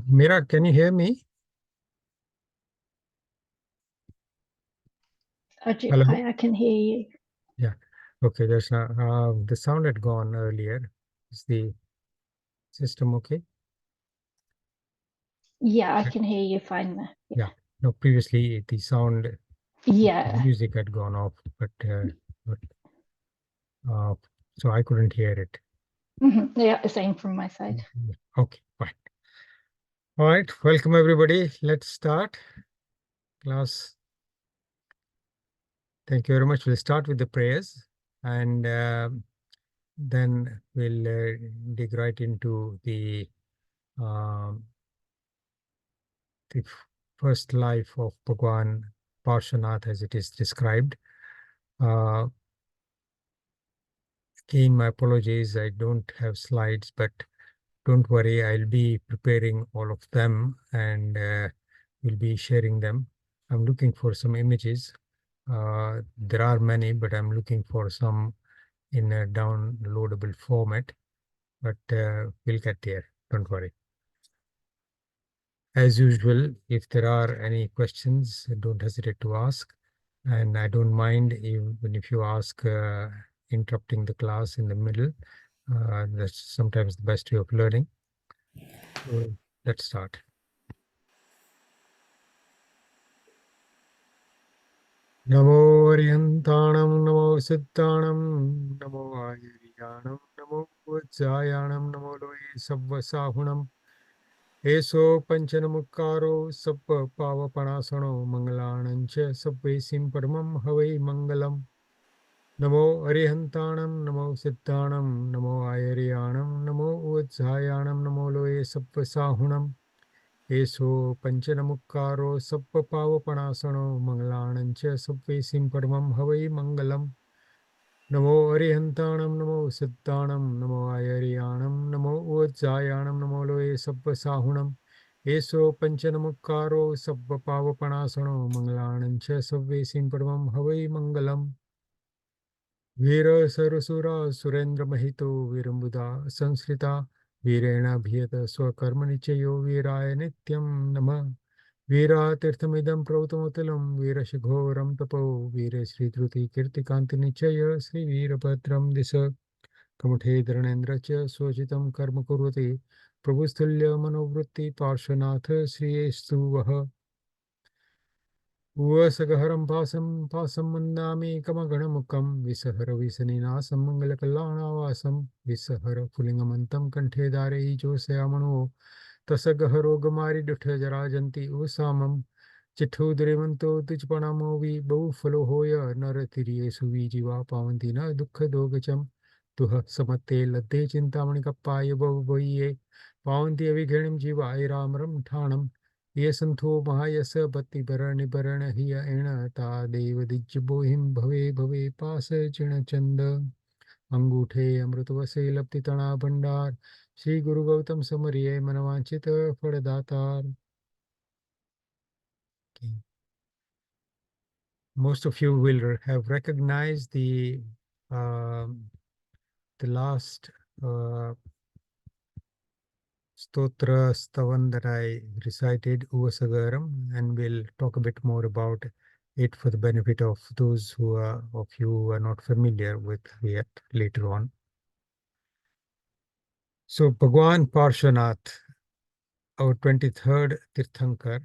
Mira, can you hear me? Ajitbhai, I can hear you. Yeah. Okay. There's the sound had gone earlier. Is the system okay? Yeah, I can hear you fine now. Yeah. No, previously the sound, Yeah. music had gone off, but so I couldn't hear it. Yeah, same from my side. Okay, fine. All right. Welcome everybody. Let's start class. Thank you very much. We'll start with the prayers, and then we'll dig right into the first life of Bhagwan Parshvanath as it is described. Again, my apologies, I don't have slides, but don't worry, I'll be preparing all of them and we'll be sharing them. I'm looking for some images. There are many, but I'm looking for some in a downloadable format, but we'll get there, don't worry. As usual, if there are any questions, don't hesitate to ask. And I don't mind even if you ask interrupting the class in the middle. That's sometimes the best way of learning. So let's start. Namo Arihantanam, Namo Siddhanam, Namo Ayuriyanam, Namo Vajjayanam, Namo Loe Savvasahunam, एषो पञ्चनमुक्कारो सप्प पावपणासनो मङ्गलाणं च सप्पेसिं परमं हवै मङ्गलम् नमो अरिहन्ताणं नमो सिद्धाणं नमो आयर्याणं नमो उज्जायाणं नमो लोये सप्पसाहुणम् एषो पञ्चनमुक्कारो सप्प पावपणासनो मङ्गलाणं च सप्पेसिं परमं हवै मङ्गलम् नमो अरिहन्ताणं नमो सिद्धाणं नमो आयर्याणं नमो उज्जायाणं नमो लोये सप्पसाहुणम् एषो पञ्चनमुक्कारो सप्प पावपणासनो मङ्गलाणं च सव्वेसिं परमं हवै मङ्गलम् वीर सरसुरा सुरेन्द्रमहितो वीरम्बुधा संस्कृता वीरेणाभियत स्वकर्मनिचयो वीराय नित्यं नमः वीरातीर्थमिदं प्रौतमतुलं वीरशिखोरं तपो वीरश्रीधृतिकीर्तिकान्तिनिचय श्रीवीरभद्रं दिश कमठे धरणेन्द्र च स्वचितं कर्म कुर्वते प्रभुस्तुल्यमनोवृत्ति पार्श्वनाथ श्रियेस्तु वः उवसगहरं पासं मन्दामि कमगणमुखं विसहर विसनिनासं मङ्गलकल्याणावासं विसहर पुलिङ्गमन्तं कंठे धारयिजोषयामणो तसगहरोगमारिडुठ जराजन्ति उसामं चिट्ठोदरेमन्तो तुजपणामो वि बहुफलो होय नरतिर्येषु विजीवा पावन्ति न दुःखदोगचम् तुह समत्ते लद्दे चिन्तामणिकप्पाय बहुये पावन्ति अविघ्नं जीवाय रामरं ठाणम् ये सन्थो महायस बत्ति बरण बरण हिय एण ता देव दिज्ज बोहिम भवे भवे पास चिण चंद अंगूठे अमृत वसे लपति तना भंडार श्री गुरु Gautam समरिये मनवांचित फलदातार. Okay. Most of you will have recognized the last Stotra Stavan that I recited, Uvasagaram, and we'll talk a bit more about it for the benefit of those of you who are not familiar with it later on. So Bhagwan Parshvanath, our 23rd Tirthankar,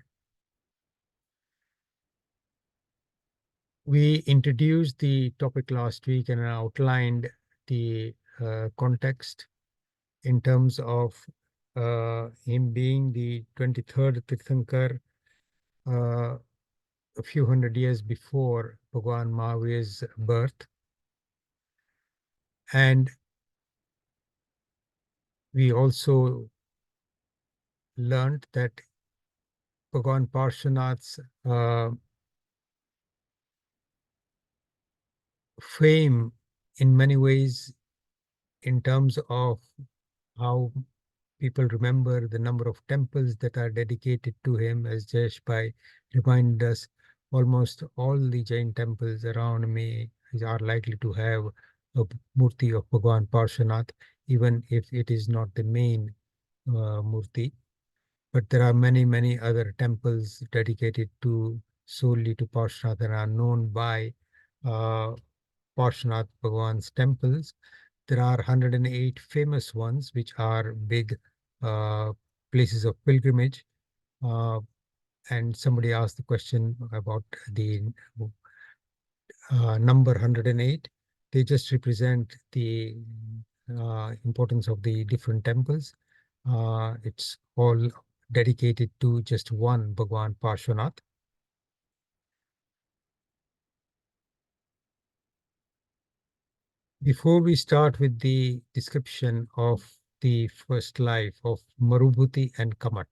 we introduced the topic last week and outlined the context in terms of him being the 23rd Tirthankar a few hundred years before Bhagwan Mahavir's birth. And we also learned that Bhagwan Parshvanath's fame in many ways in terms of how people remember the number of temples that are dedicated to him, as Jainism reminded us, almost all the Jain temples around me are likely to have a murti of Bhagwan Parshvanath, even if it is not the main murti. But there are many, many other temples dedicated to solely to Parshvanath and are known by Parshvanath Bhagwan's temples. There are 108 famous ones, which are big places of pilgrimage. And somebody asked the question about the number 108. They just represent the importance of the different temples. It's all dedicated to just one Bhagwan Parshvanath. Before we start with the description of the first life of Marubhuti and Kumuth,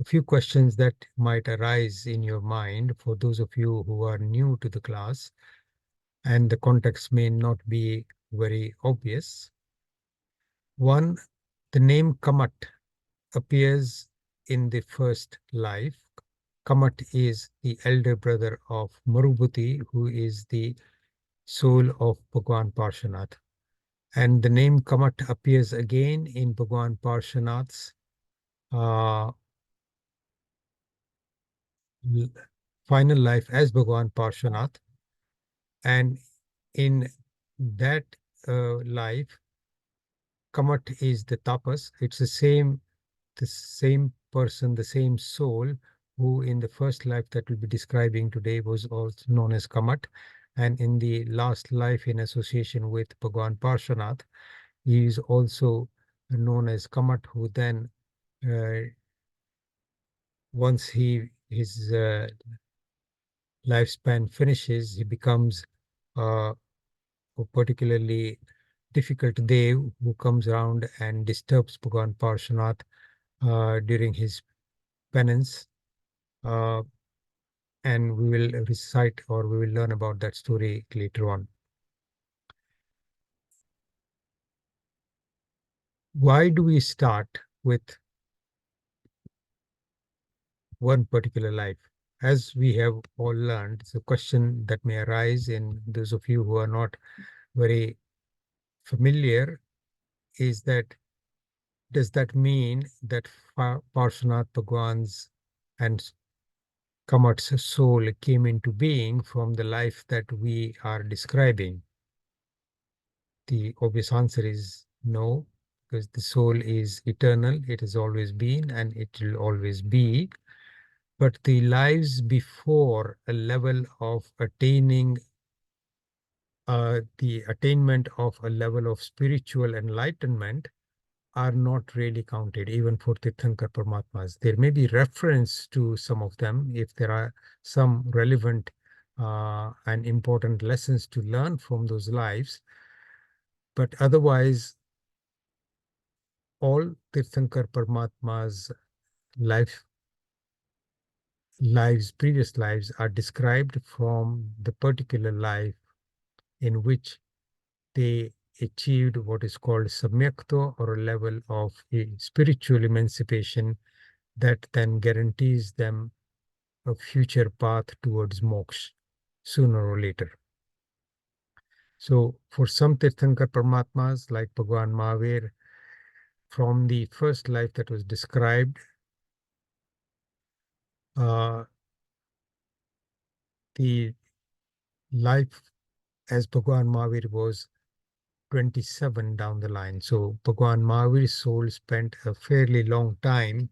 a few questions that might arise in your mind for those of you who are new to the class and the context may not be very obvious. One, the name Kumuth appears in the first life. Kumuth is the elder brother of Marubhuti, who is the soul of Bhagwan Parshvanath. And the name Kumuth appears again in Bhagwan Parshvanath's final life as Bhagwan Parshvanath. And in that life, Kumuth is the tapas. It's the same person, the same soul, who in the first life that we'll be describing today was also known as Kumuth. And in the last life in association with Bhagwan Parshvanath, he is also known as Kumuth, who then once his lifespan finishes, he becomes a particularly difficult Dev who comes around and disturbs Bhagwan Parshvanath during his penance. And we will recite or we will learn about that story later on. Why do we start with one particular life? As we have all learned, the question that may arise in those of you who are not very familiar is that, does that mean that Parshvanath Bhagwan's and Kamath's soul came into being from the life that we are describing? The obvious answer is no, because the soul is eternal. It has always been and it will always be. But the lives before a level of attaining the attainment of a level of spiritual enlightenment are not really counted, even for Tirthankar Paramatmas. There may be reference to some of them if there are some relevant and important lessons to learn from those lives. But otherwise, all Tirthankar Paramatmas' previous lives are described from the particular life in which they achieved what is called samyaktva, or a level of a spiritual emancipation that then guarantees them a future path towards moksha sooner or later. So for some Tirthankar Paramatmas like Bhagwan Mahavir, from the first life that was described, the life as Bhagwan Mahavir was 27 down the line. So Bhagwan Mahavir's soul spent a fairly long time,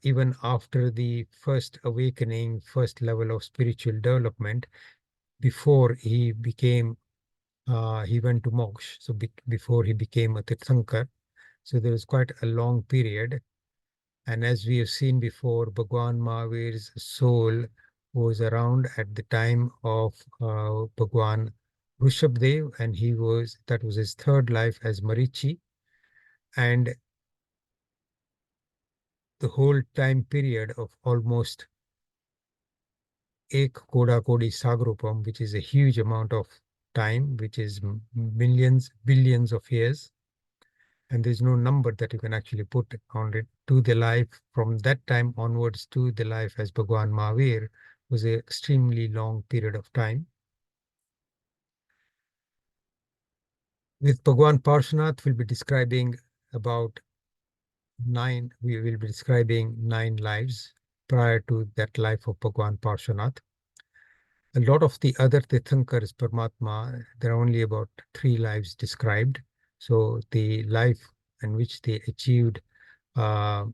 even after the first awakening, first level of spiritual development, before he became, he went to moksha. So before he became a Tirthankar. So there was quite a long period. And as we have seen before, Bhagwan Mahavir's soul was around at the time of Bhagwan Rishabdev, and that was his third life as Marichi. And the whole time period of almost Ek Koda Kodi Sagrupam, which is a huge amount of time, which is millions, billions of years. And there's no number that you can actually put on it, to the life from that time onwards to the life as Bhagwan Mahavir was an extremely long period of time. With Bhagwan Parshvanath, we'll be describing we will be describing 9 lives prior to that life of Bhagwan Parshvanath. A lot of the other Tirthankars Paramatma, there are only about 3 lives described. So the life in which they achieved samyaktva,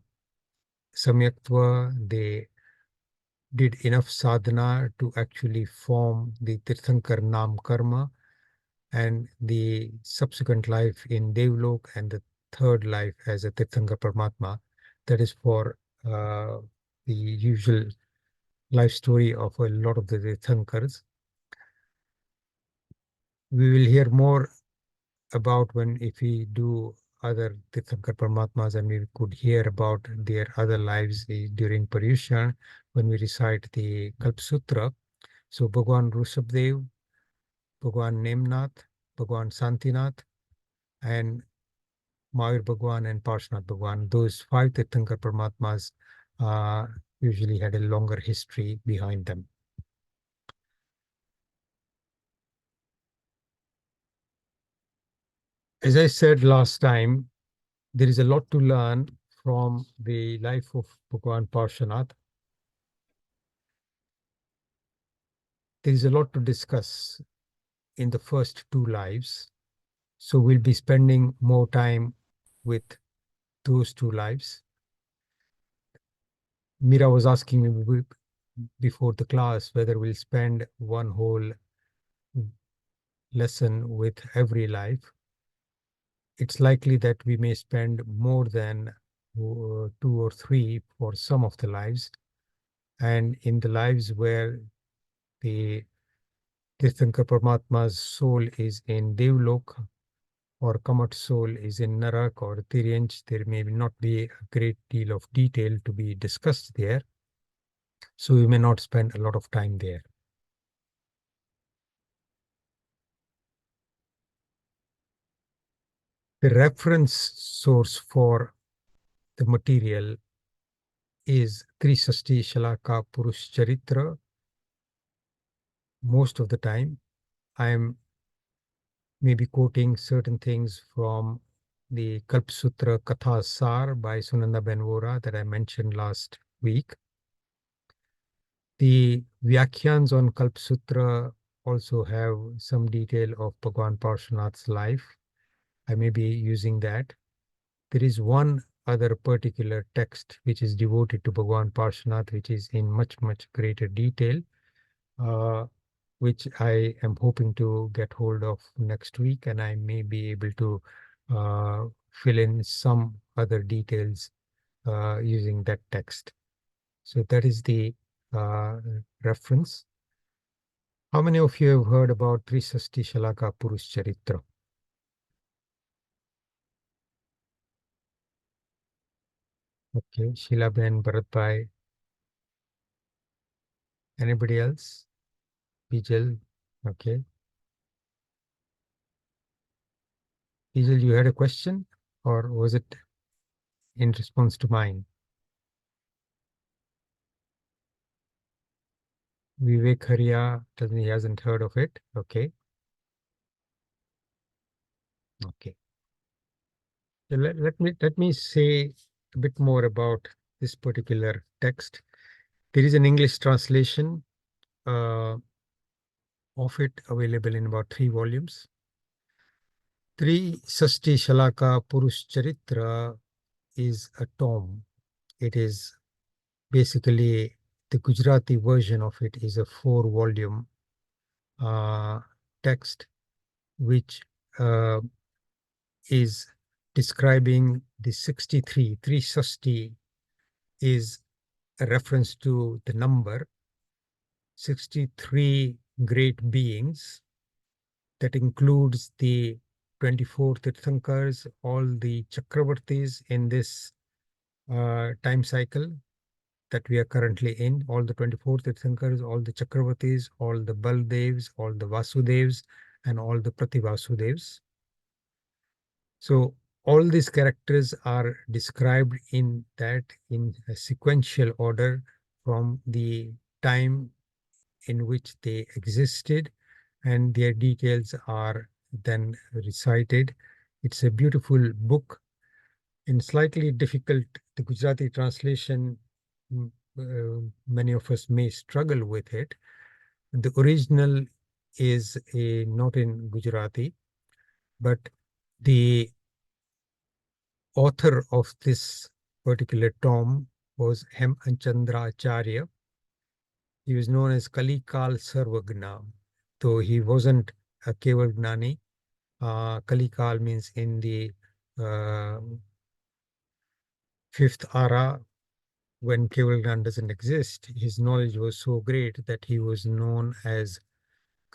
they did enough sadhana to actually form the Tirthankar Nam Karma, and the subsequent life in Devlok, and the third life as a Tirthankar Paramatma. That is for the usual life story of a lot of the Tirthankars. We will hear more about if we do other Tirthankar Paramatmas, and we could hear about their other lives during Paryushan when we recite the Kalpasutra. So Bhagwan Rishabdev, Bhagwan Nemnath, Bhagwan Santinath, and Mahavir Bhagwan and Parshvanath Bhagwan, those 5 Tirthankar Paramatmas usually had a longer history behind them. As I said last time, there is a lot to learn from the life of Bhagwan Parshvanath. There is a lot to discuss in the first 2 lives. So we'll be spending more time with those 2 lives. Mira was asking me before the class whether we'll spend one whole lesson with every life. It's likely that we may spend more than two or three for some of the lives. And in the lives where the Tirthankar Paramatma's soul is in Devlok, or Kumuth soul is in Narak or Tiryanj, there may not be a great deal of detail to be discussed there. So we may not spend a lot of time there. The reference source for the material is Trisasti Shalaka Purush Charitra. Most of the time, I am maybe quoting certain things from the Kalpsutra Katha Sar by Sunanda Ben Vora that I mentioned last week. The Vyakhyans on Kalpsutra also have some detail of Bhagwan Parshvanath's life. I may be using that. There is one other particular text which is devoted to Bhagwan Parshvanath, which is in much, much greater detail, which I am hoping to get hold of next week, and I may be able to fill in some other details using that text. So that is the reference. How many of you have heard about Trisasti Shalaka Purush Charitra? Okay, Sheila Ben, Bharatbhai. Anybody else? Bijal? Okay. Bijal, you had a question, or was it in response to mine? Vivek Haria tells me he hasn't heard of it. Okay. Okay. So let me say a bit more about this particular text. There is an English translation of it available in about 3 volumes. Sasti Shalaka Purush Charitra is a tome. It is basically the Gujarati version of it is a 4-volume text which is describing the 63. Sasti is a reference to the number 63 great beings. That includes the 24 Tirthankars, all the Chakravartis in this time cycle that we are currently in, all the 24 Tirthankars, all the Chakravartis, all the Baldevs, all the Vasudevs, and all the Prativasudevs. So all these characters are described in that in a sequential order from the time in which they existed, and their details are then recited. It's a beautiful book. In slightly difficult, the Gujarati translation, many of us may struggle with it. The original is not in Gujarati, but the author of this particular tome was Hemchandra Acharya. He was known as Kalikal Sarvagna, though he wasn't a Keval Gnani. Kalikal means in the 5th ara, when Keval Gnan doesn't exist, his knowledge was so great that he was known as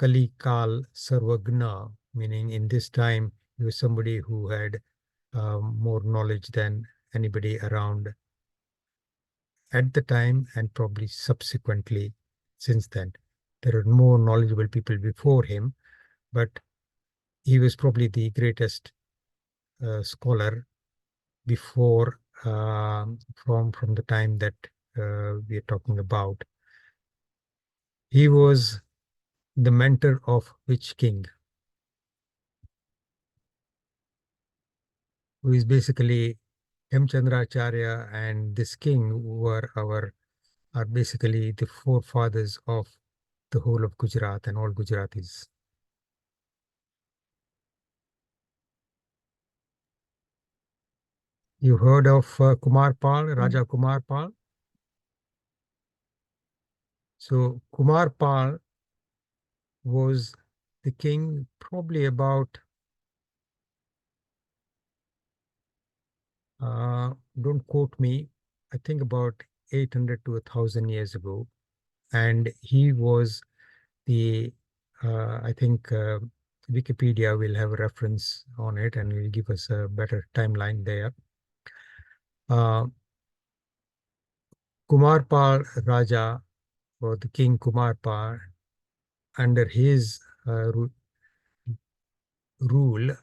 Kalikal Sarvagna, meaning in this time he was somebody who had more knowledge than anybody around at the time and probably subsequently since then. There are more knowledgeable people before him, but he was probably the greatest scholar before from the time that we are talking about. He was the mentor of which king? Who is basically Hemchandracharya, and this king are basically the forefathers of the whole of Gujarat and all Gujaratis. You heard of Kumar Pal, Raja Kumar Pal? So Kumar Pal was the king probably about don't quote me, I think about 800 to 1,000 years ago. And he was the, I think Wikipedia will have a reference on it and will give us a better timeline there. Kumarpal Raja, or the King Kumarpal, under his rule,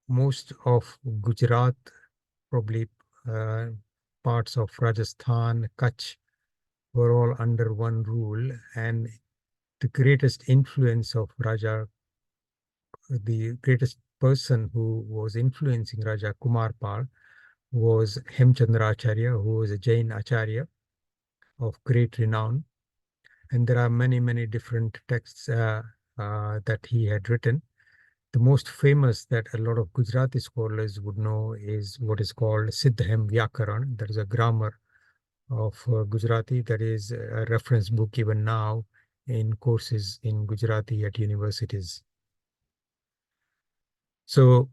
most of Gujarat, probably parts of Rajasthan, Kutch, were all under one rule. And the greatest influence of Raja, the greatest person who was influencing Raja Kumarpal was Hemchandracharya, who was a Jain Acharya of great renown. And there are many, many different texts that he had written. The most famous that a lot of Gujarati scholars would know is what is called Siddhem Vyakaran. That is a grammar of Gujarati. That is a reference book even now in courses in Gujarati at universities. So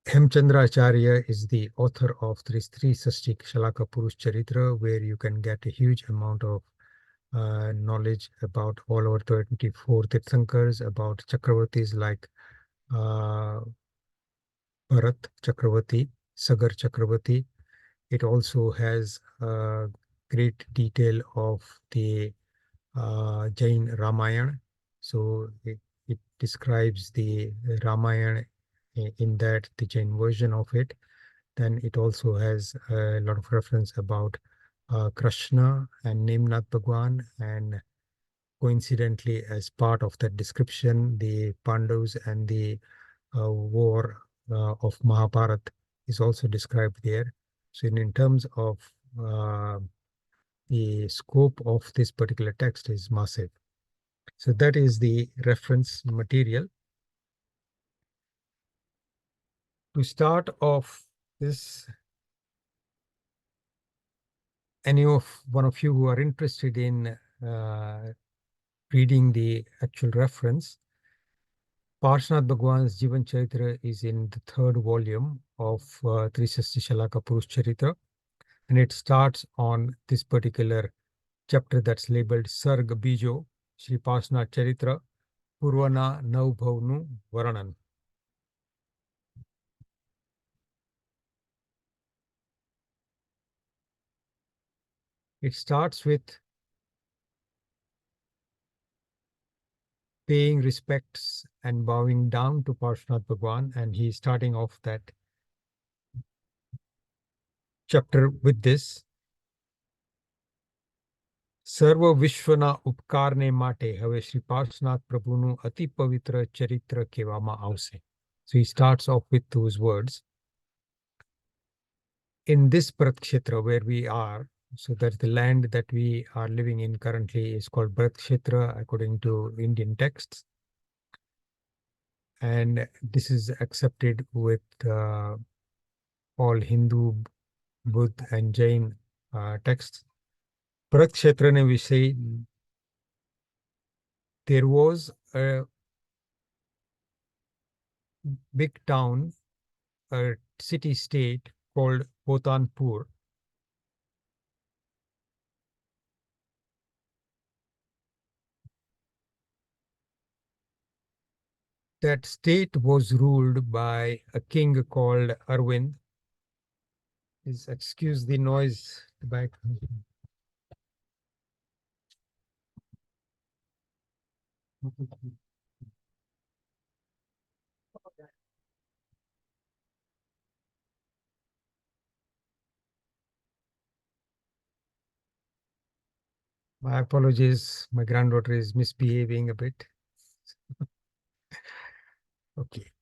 Hemchandracharya is the author of this 360 Shalaka Purush Charitra, where you can get a huge amount of knowledge about all our 24 Tirthankars, about Chakravartis like Bharat Chakravarti, Sagar Chakravarti. It also has great detail of the Jain Ramayana. So it describes the Ramayana in that, the Jain version of it. Then it also has a lot of reference about Krishna and Nimnath Bhagwan, and coincidentally, as part of that description, the Pandavas and the war of Mahabharat is also described there. So in terms of the scope of this particular text is massive. So that is the reference material. To start off this, one of you who are interested in reading the actual reference, Parshvanath Bhagwan's Jivan Charitra is in the third volume of 360 Shalaka Purush Charitra, and it starts on this particular chapter that's labeled Sarg Bijo, Shri Parshvanath Charitra, Purvana Naubhavnu Varanan. It starts with paying respects and bowing down to Parshvanath Bhagwan, and he's starting off that chapter with this. Sarva Vishwana Upkarne Mate Have Shri Parshvanath Prabhunu Ati Pavitra Charitra Kevama Avse. So he starts off with those words. In this Bharat where we are, so that the land that we are living in currently is called Bharat according to Indian texts. And this is accepted with all Hindu, Buddha and Jain texts. Bharat we say there was a big town, a city-state called Potanpur. That state was ruled by a king called Arvind. Please excuse the noise in the back. My apologies, my granddaughter is misbehaving a bit. Okay.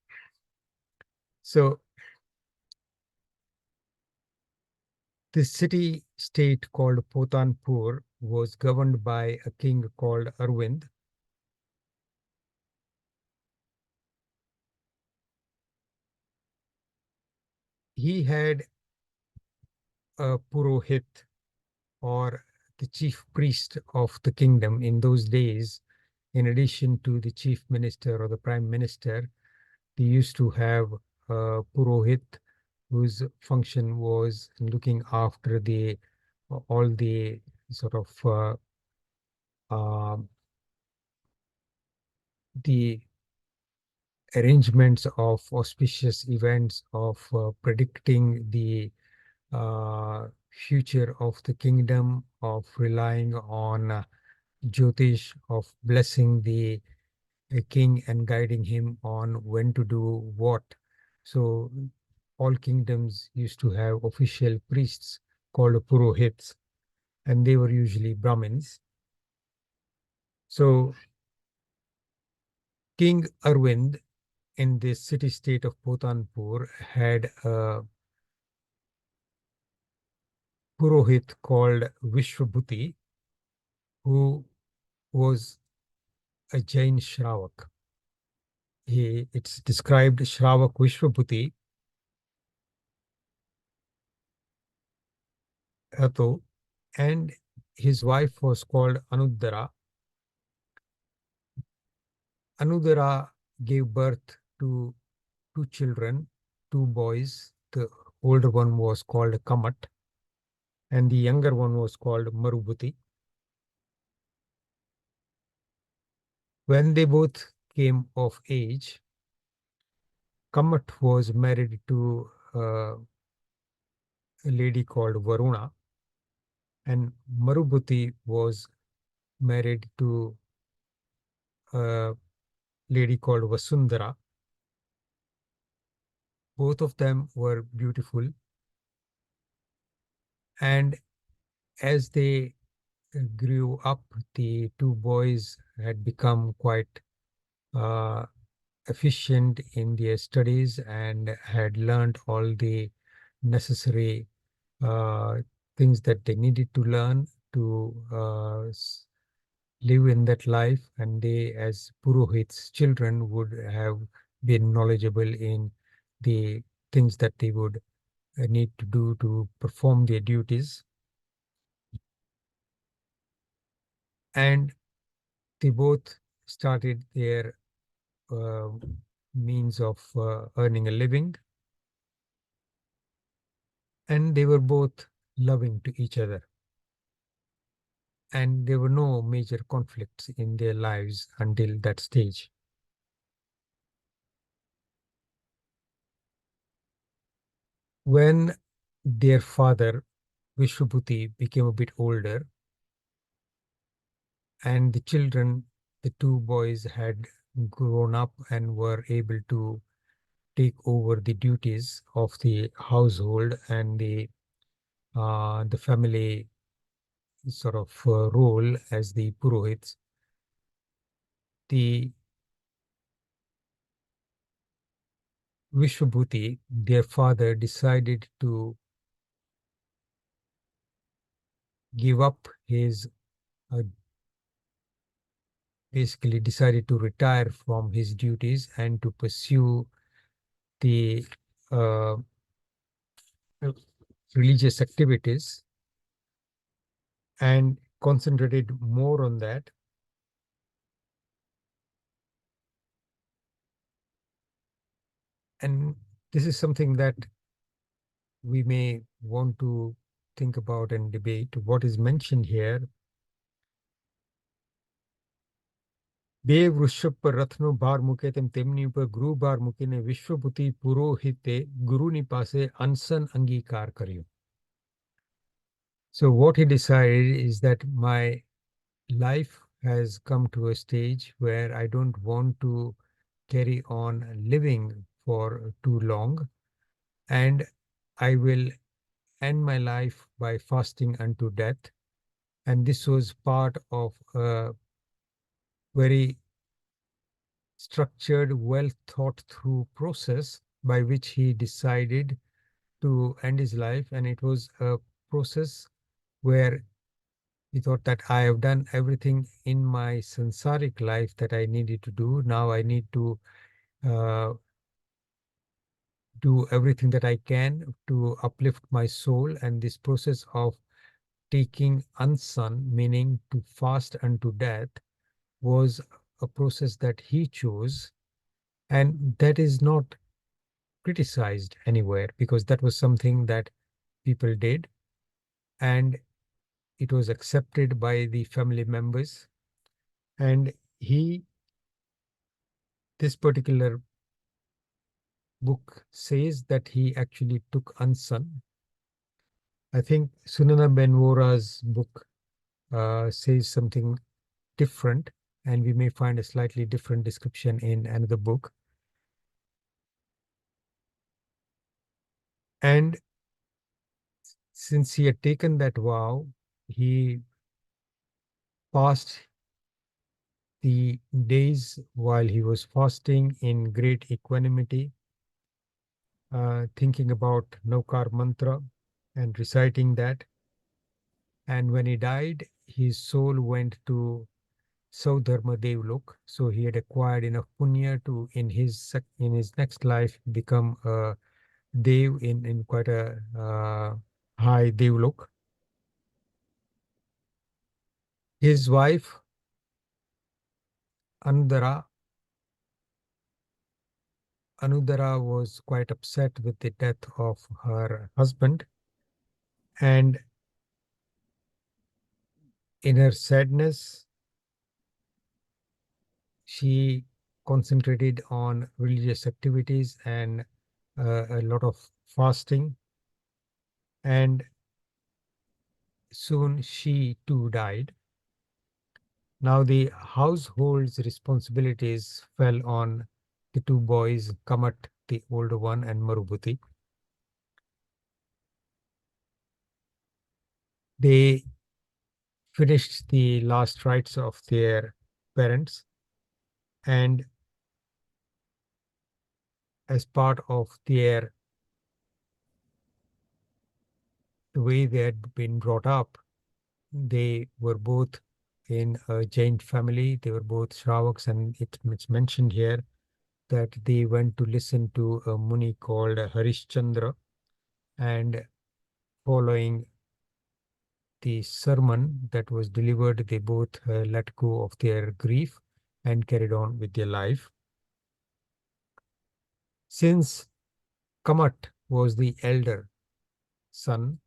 So this city-state called Potanpur was governed by a king called Arvind. He had a Purohit, or the chief priest of the kingdom in those days. In addition to the chief minister or the prime minister, they used to have Purohit, whose function was looking after all the sort of the arrangements of auspicious events, of predicting the future of the kingdom, of relying on Jyotish, of blessing the king and guiding him on when to do what. So all kingdoms used to have official priests called Purohits, and they were usually Brahmins. So King Arvind in the city-state of Potanpur had a Purohit called Vishwabhuti, who was a Jain Shravak. It's described Shravak Vishwabhuti, and his wife was called Anudara. Anudara gave birth to two children, two boys. The older one was called Kumuth, and the younger one was called Marubhuti. When they both came of age, Kumuth was married to a lady called Varuna, and Marubhuti was married to a lady called Vasundhara. Both of them were beautiful, and as they grew up, the two boys had become quite uh, efficient in their studies and had learned all the necessary uh, things that they needed to learn to live in that life. And they, as Purohit's children, would have been knowledgeable in the things that they would need to do to perform their duties. And they both started their uh, means of earning a living, and they were both loving to each other. And there were no major conflicts in their lives until that stage. When their father, Vishwabhuti, became a bit older, and the children, the two boys, had grown up and were able to take over the duties of the household and the family sort of role as the Purohits, the Vishwabhuti, their father, decided to give up his, uh, basically decided to retire from his duties and to pursue the uh, religious activities, and concentrated more on that. And this is something that we may want to think about and debate. What is mentioned here, બે વૃષભ પર રથનો ભાર મૂકે તેમ તેમની ઉપર ગુરુ ભાર મૂકીને વિશ્વભૂતિ પુરોહિતે ગુરુની પાસે અનશન અંગીકાર કર્યો. So what he decided is that my life has come to a stage where I don't want to carry on living for too long, and I will end my life by fasting unto death. And this was part of a very structured, well thought through process by which he decided to end his life. And it was a process where he thought that I have done everything in my sansaric life that I needed to do. Now I need to uh, do everything that I can to uplift my soul. And this process of taking unsun, meaning to fast unto death, was a process that he chose. And that is not criticized anywhere, because that was something that people did, and it was accepted by the family members. And this particular book says that he actually took Ansan. I think Sunana Benvora's book says something different, and we may find a slightly different description in another book. And since he had taken that vow, he passed the days while he was fasting in great equanimity, thinking about Naukar mantra and reciting that. And when he died, his soul went to Saudharma Devlok. So he had acquired enough punya to, in his next life, become a Dev in quite a high Devlok. His wife, Anudara, was quite upset with the death of her husband, and in her sadness, she concentrated on religious activities and a lot of fasting, and soon she too died. Now the household's responsibilities fell on the two boys, Kamat, the older one, and Marubhuti. They finished the last rites of their parents, and as part of the way they had been brought up, they were both in a Jain family. They were both Shravaks, and it's mentioned here that they went to listen to a Muni called Harishchandra, and following the sermon that was delivered, they both let go of their grief and carried on with their life. Since Kamat was the elder son,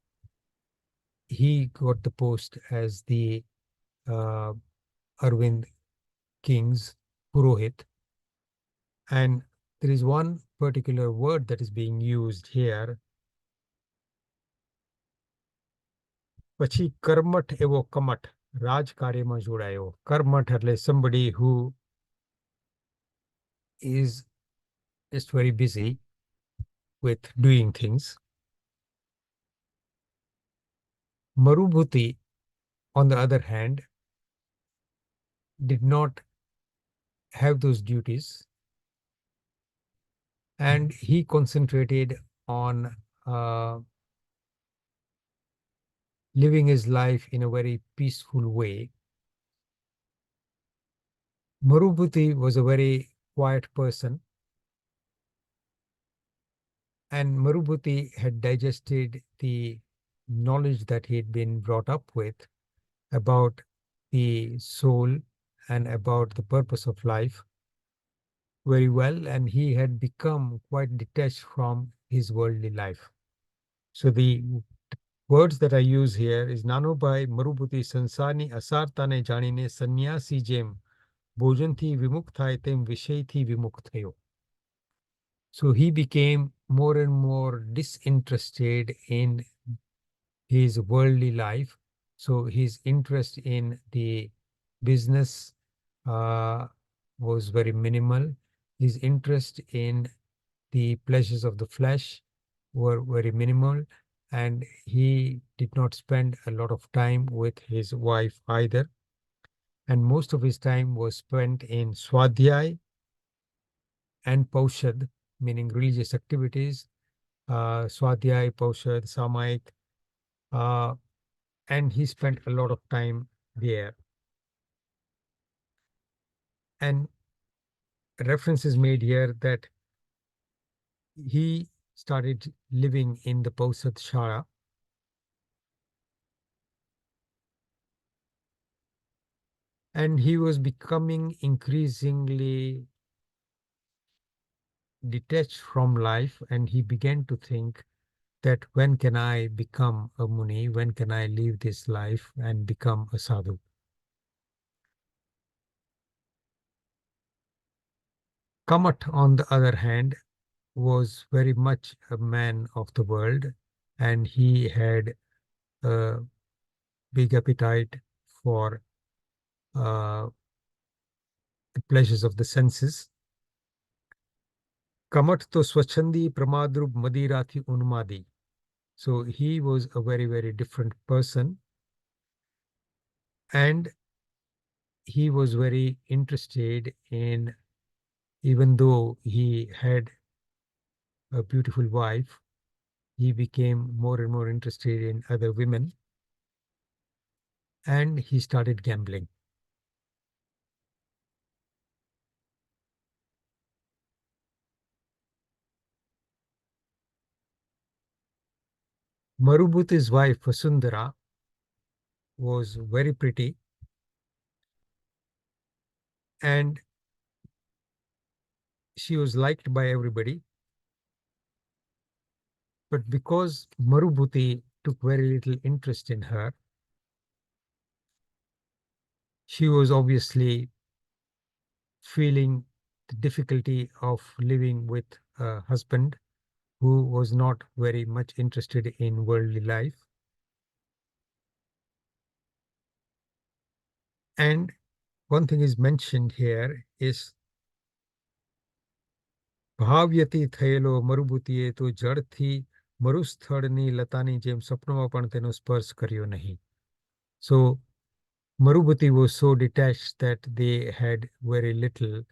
he got the post as the uh, Arvind king's Purohit. And there is one particular word that is being used here. પછી કર્મઠ એવો કમઠ રાજકાર્યમાં જોડાયો. કર્મઠ એટલે somebody who is just very busy with doing things. Marubhuti, on the other hand, did not have those duties, and he concentrated on living his life in a very peaceful way. Marubhuti was a very quiet person, and Marubhuti had digested the knowledge that he had been brought up with about the soul and about the purpose of life very well, and he had become quite detached from his worldly life. So the words that I use here is Nanobhai Marubhuti Sansani Asartane Janine Sanyasi Jem Bhojanthi Vimukthai Tem Vishaythi Vimuktayo. So he became more and more disinterested in his worldly life. So his interest in the business was very minimal. His interest in the pleasures of the flesh were very minimal, and he did not spend a lot of time with his wife either. And most of his time was spent in Swadhyay and Paushad, meaning religious activities, Swadhyay, Paushad, Samaik, and he spent a lot of time there. And reference is made here that he started living in the Pausad Shara, and he was becoming increasingly detached from life, and he began to think that when can I become a Muni, when can I leave this life and become a sadhu. Kamath, on the other hand, was very much a man of the world, and he had a big appetite for the pleasures of the senses. Kamath to swachandi pramadrub madirathi unmadi. So he was a very, very different person, and he was very interested in, even though he had a beautiful wife, he became more and more interested in other women, and he started gambling. Marubhuti's wife, Vasundhara, was very pretty, and she was liked by everybody. But because Marubhuti took very little interest in her, she was obviously feeling the difficulty of living with a husband who was not very much interested in worldly life. And one thing is mentioned here is ભાવ્યથી થયેલો મરુભૂતિએ તો જળથી મરુસ્થળની લતાની જેમ સપનામાં પણ તેનો સ્પર્શ કર્યો નહીં. So Marubhuti was so detached that they had very little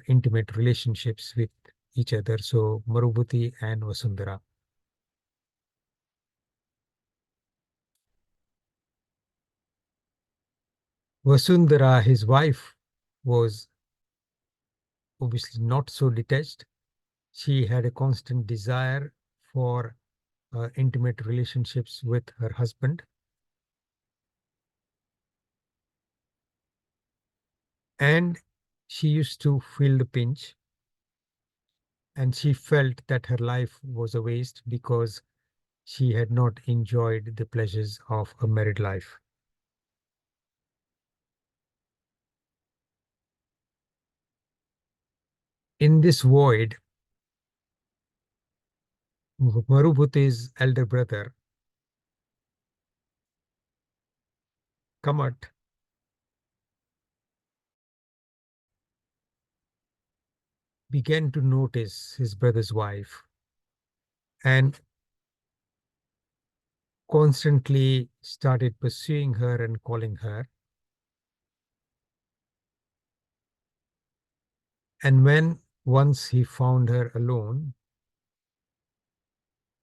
intimate relationships with each other. So Marubhuti and Vasundhara. Vasundhara, his wife, was obviously not so detached. She had a constant desire for intimate relationships with her husband. And she used to feel the pinch, and she felt that her life was a waste because she had not enjoyed the pleasures of a married life. In this void, Marubhuti's elder brother, Kamath, began to notice his brother's wife and constantly started pursuing her and calling her. And when once he found her alone,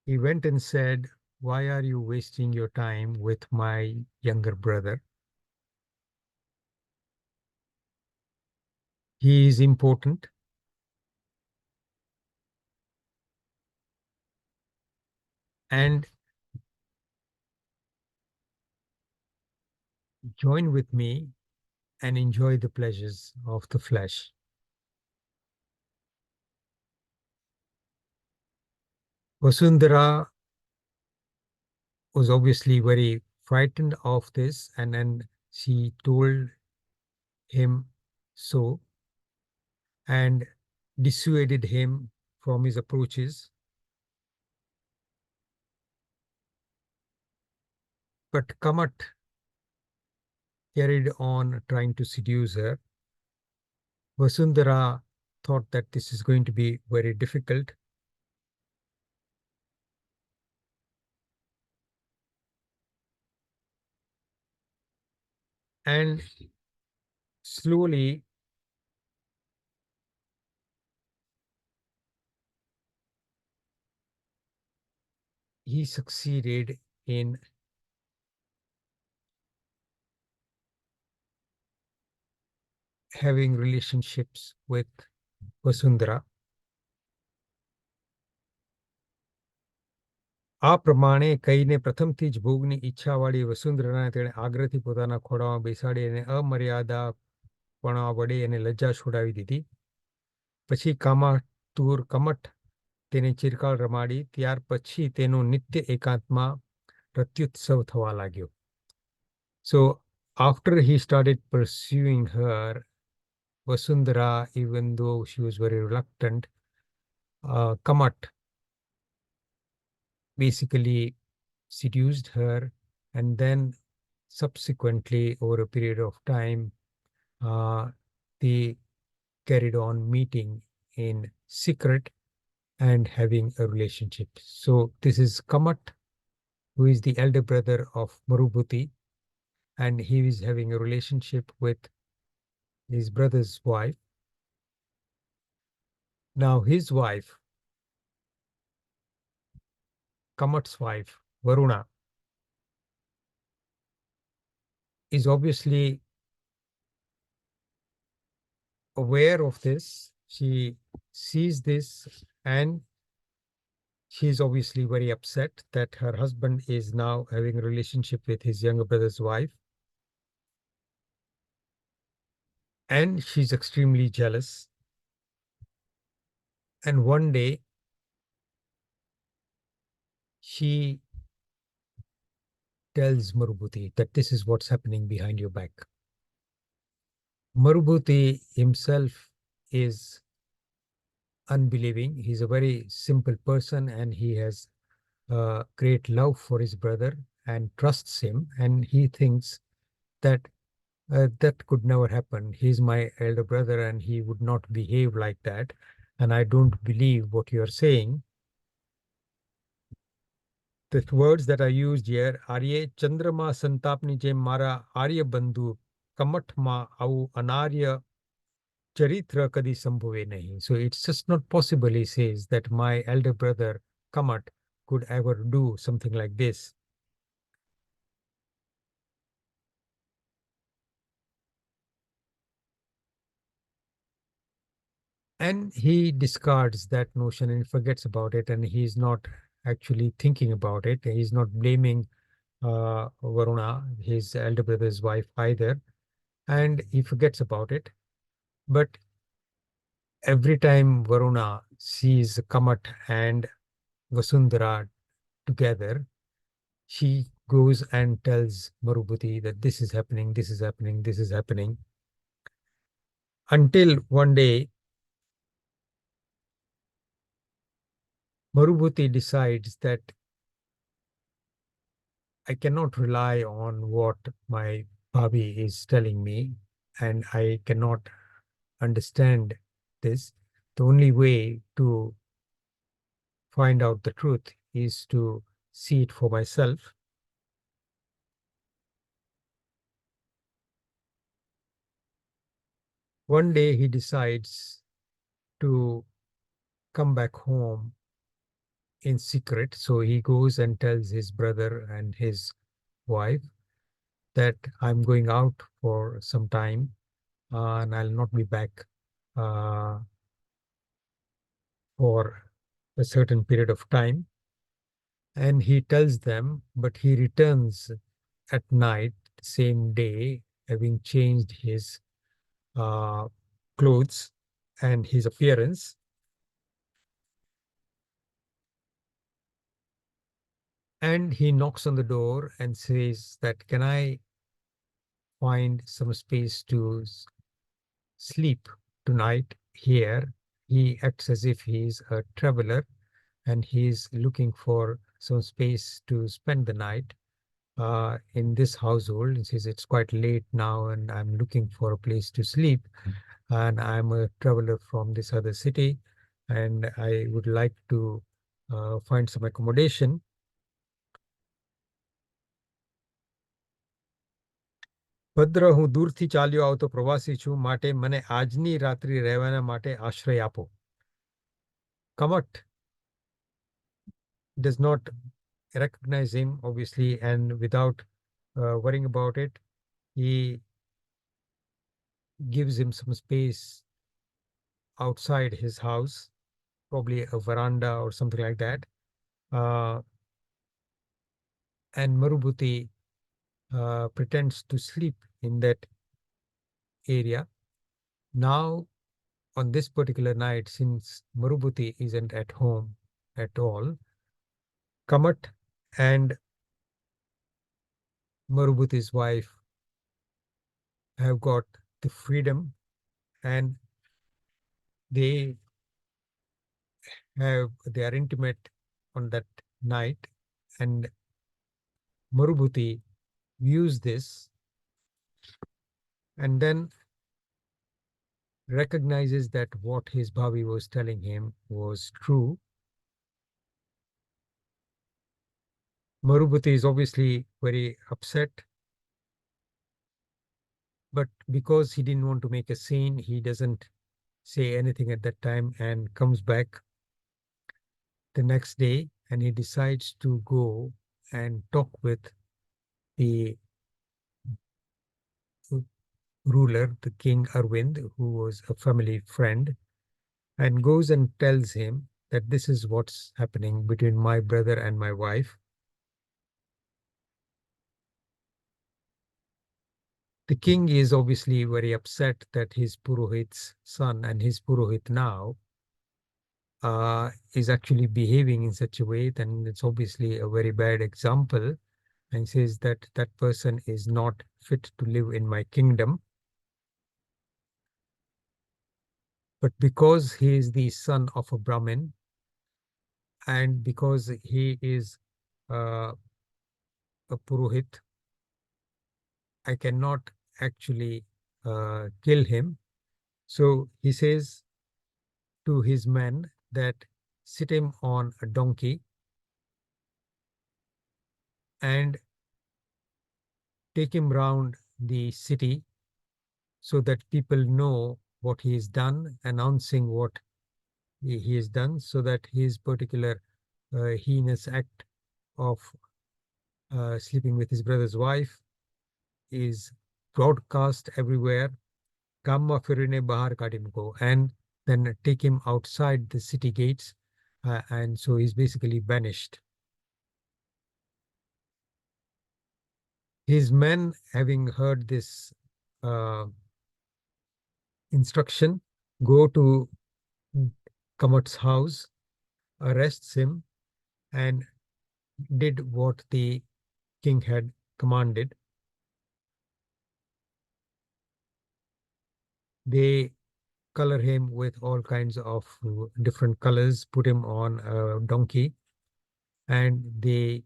he went and said, "Why are you wasting your time with my younger brother? He is important, and join with me and enjoy the pleasures of the flesh." Vasundhara was obviously very frightened of this, and then she told him so and dissuaded him from his approaches. But Kamath carried on trying to seduce her. Vasundhara thought that this is going to be very difficult. And slowly he succeeded in having relationships with Vasundhara. આ પ્રમાણે કહીને પ્રથમથી જ ભોગની ઈચ્છાવાળી વસુંધરાને તેણે આગ્રહથી પોતાના ખોળામાં બેસાડી અને અમર્યાદાપણા વડે એને લજ્જા છોડાવી દીધી. પછી કામાઠ દસ્તુર કમઠ તેને ચિરકાળ રમાડી ત્યાર પછી તેનો નિત્ય એકાંતમાં પ્રત્યુત્સવ થવા लाग्यो. So after he started pursuing her, Vasundhara, even though she was very reluctant, Kamat basically seduced her, and then subsequently, over a period of time, they carried on meeting in secret and having a relationship. So this is Kamat, who is the elder brother of Marubhuti, and he is having a relationship with his brother's wife. Now his wife, Kamat's wife, Varuna, is obviously aware of this. She sees this, and she is obviously very upset that her husband is now having a relationship with his younger brother's wife. And she's extremely jealous. And one day, she tells Marubhuti that this is what's happening behind your back. Marubhuti himself is unbelieving. He's a very simple person, and he has great love for his brother and trusts him. And he thinks that that could never happen. He's my elder brother, and he would not behave like that. And I don't believe what you're saying. The words that are used here, Arye Chandrama Santapni je Mara Arya Bandhu Kamatma Au Anarya Charitra Kadi Sambhave Nahi. So it's just not possible, he says, that my elder brother Kamat could ever do something like this. And he discards that notion and forgets about it, and he's not actually thinking about it. He's not blaming Varuna, his elder brother's wife, either, and he forgets about it. But every time Varuna sees Kamat and Vasundhara together, she goes and tells Marubhuti that this is happening, this is happening, this is happening. Until one day, Marubhuti decides that I cannot rely on what my Bhabhi is telling me, and I cannot understand this. The only way to find out the truth is to see it for myself. One day he decides to come back home in secret. So he goes and tells his brother and his wife that I'm going out for some time, and I'll not be back for a certain period of time. And he tells them, but he returns at night, same day, having changed his clothes and his appearance. And he knocks on the door and says that, can I find some space to sleep tonight here? He acts as if he's a traveler, and he's looking for some space to spend the night in this household. He says, it's quite late now, and I'm looking for a place to sleep. And I'm a traveler from this other city, and I would like to find some accommodation. ભદ્ર હું દૂરથી ચાલ્યો આવતો પ્રવાસી છું, માટે મને આજની રાત્રિ રહેવાના માટે આશ્રય આપો. Kamat does not recognize him, obviously, and without worrying about it, he gives him some space outside his house, probably a veranda or something like that. And Marubhuti pretends to sleep in that area. Now, on this particular night, since Marubhuti isn't at home at all, Kumuth and Marubhuti's wife have got the freedom, and they are intimate on that night, and Marubhuti views this and then recognizes that what his bhavi was telling him was true. Marubhuti is obviously very upset, but because he didn't want to make a scene, he doesn't say anything at that time and comes back the next day, and he decides to go and talk with the ruler, the King Arvind, who was a family friend, and goes and tells him that this is what's happening between my brother and my wife. The king is obviously very upset that his Purohit's son, and his Purohit now, is actually behaving in such a way, then it's obviously a very bad example, and says that that person is not fit to live in my kingdom. But because he is the son of a Brahmin, and because he is a Purohit, I cannot actually kill him. So he says to his men that sit him on a donkey and take him round the city so that people know what he has done, announcing what he has done, so that his particular heinous act of sleeping with his brother's wife is broadcast everywhere. Kamma firine bahar kadimko, and then take him outside the city gates, and so he's basically banished. His men, having heard this uh, instruction, go to Kumuth's house, arrests him, and did what the king had commanded. They color him with all kinds of different colors, put him on a donkey, and they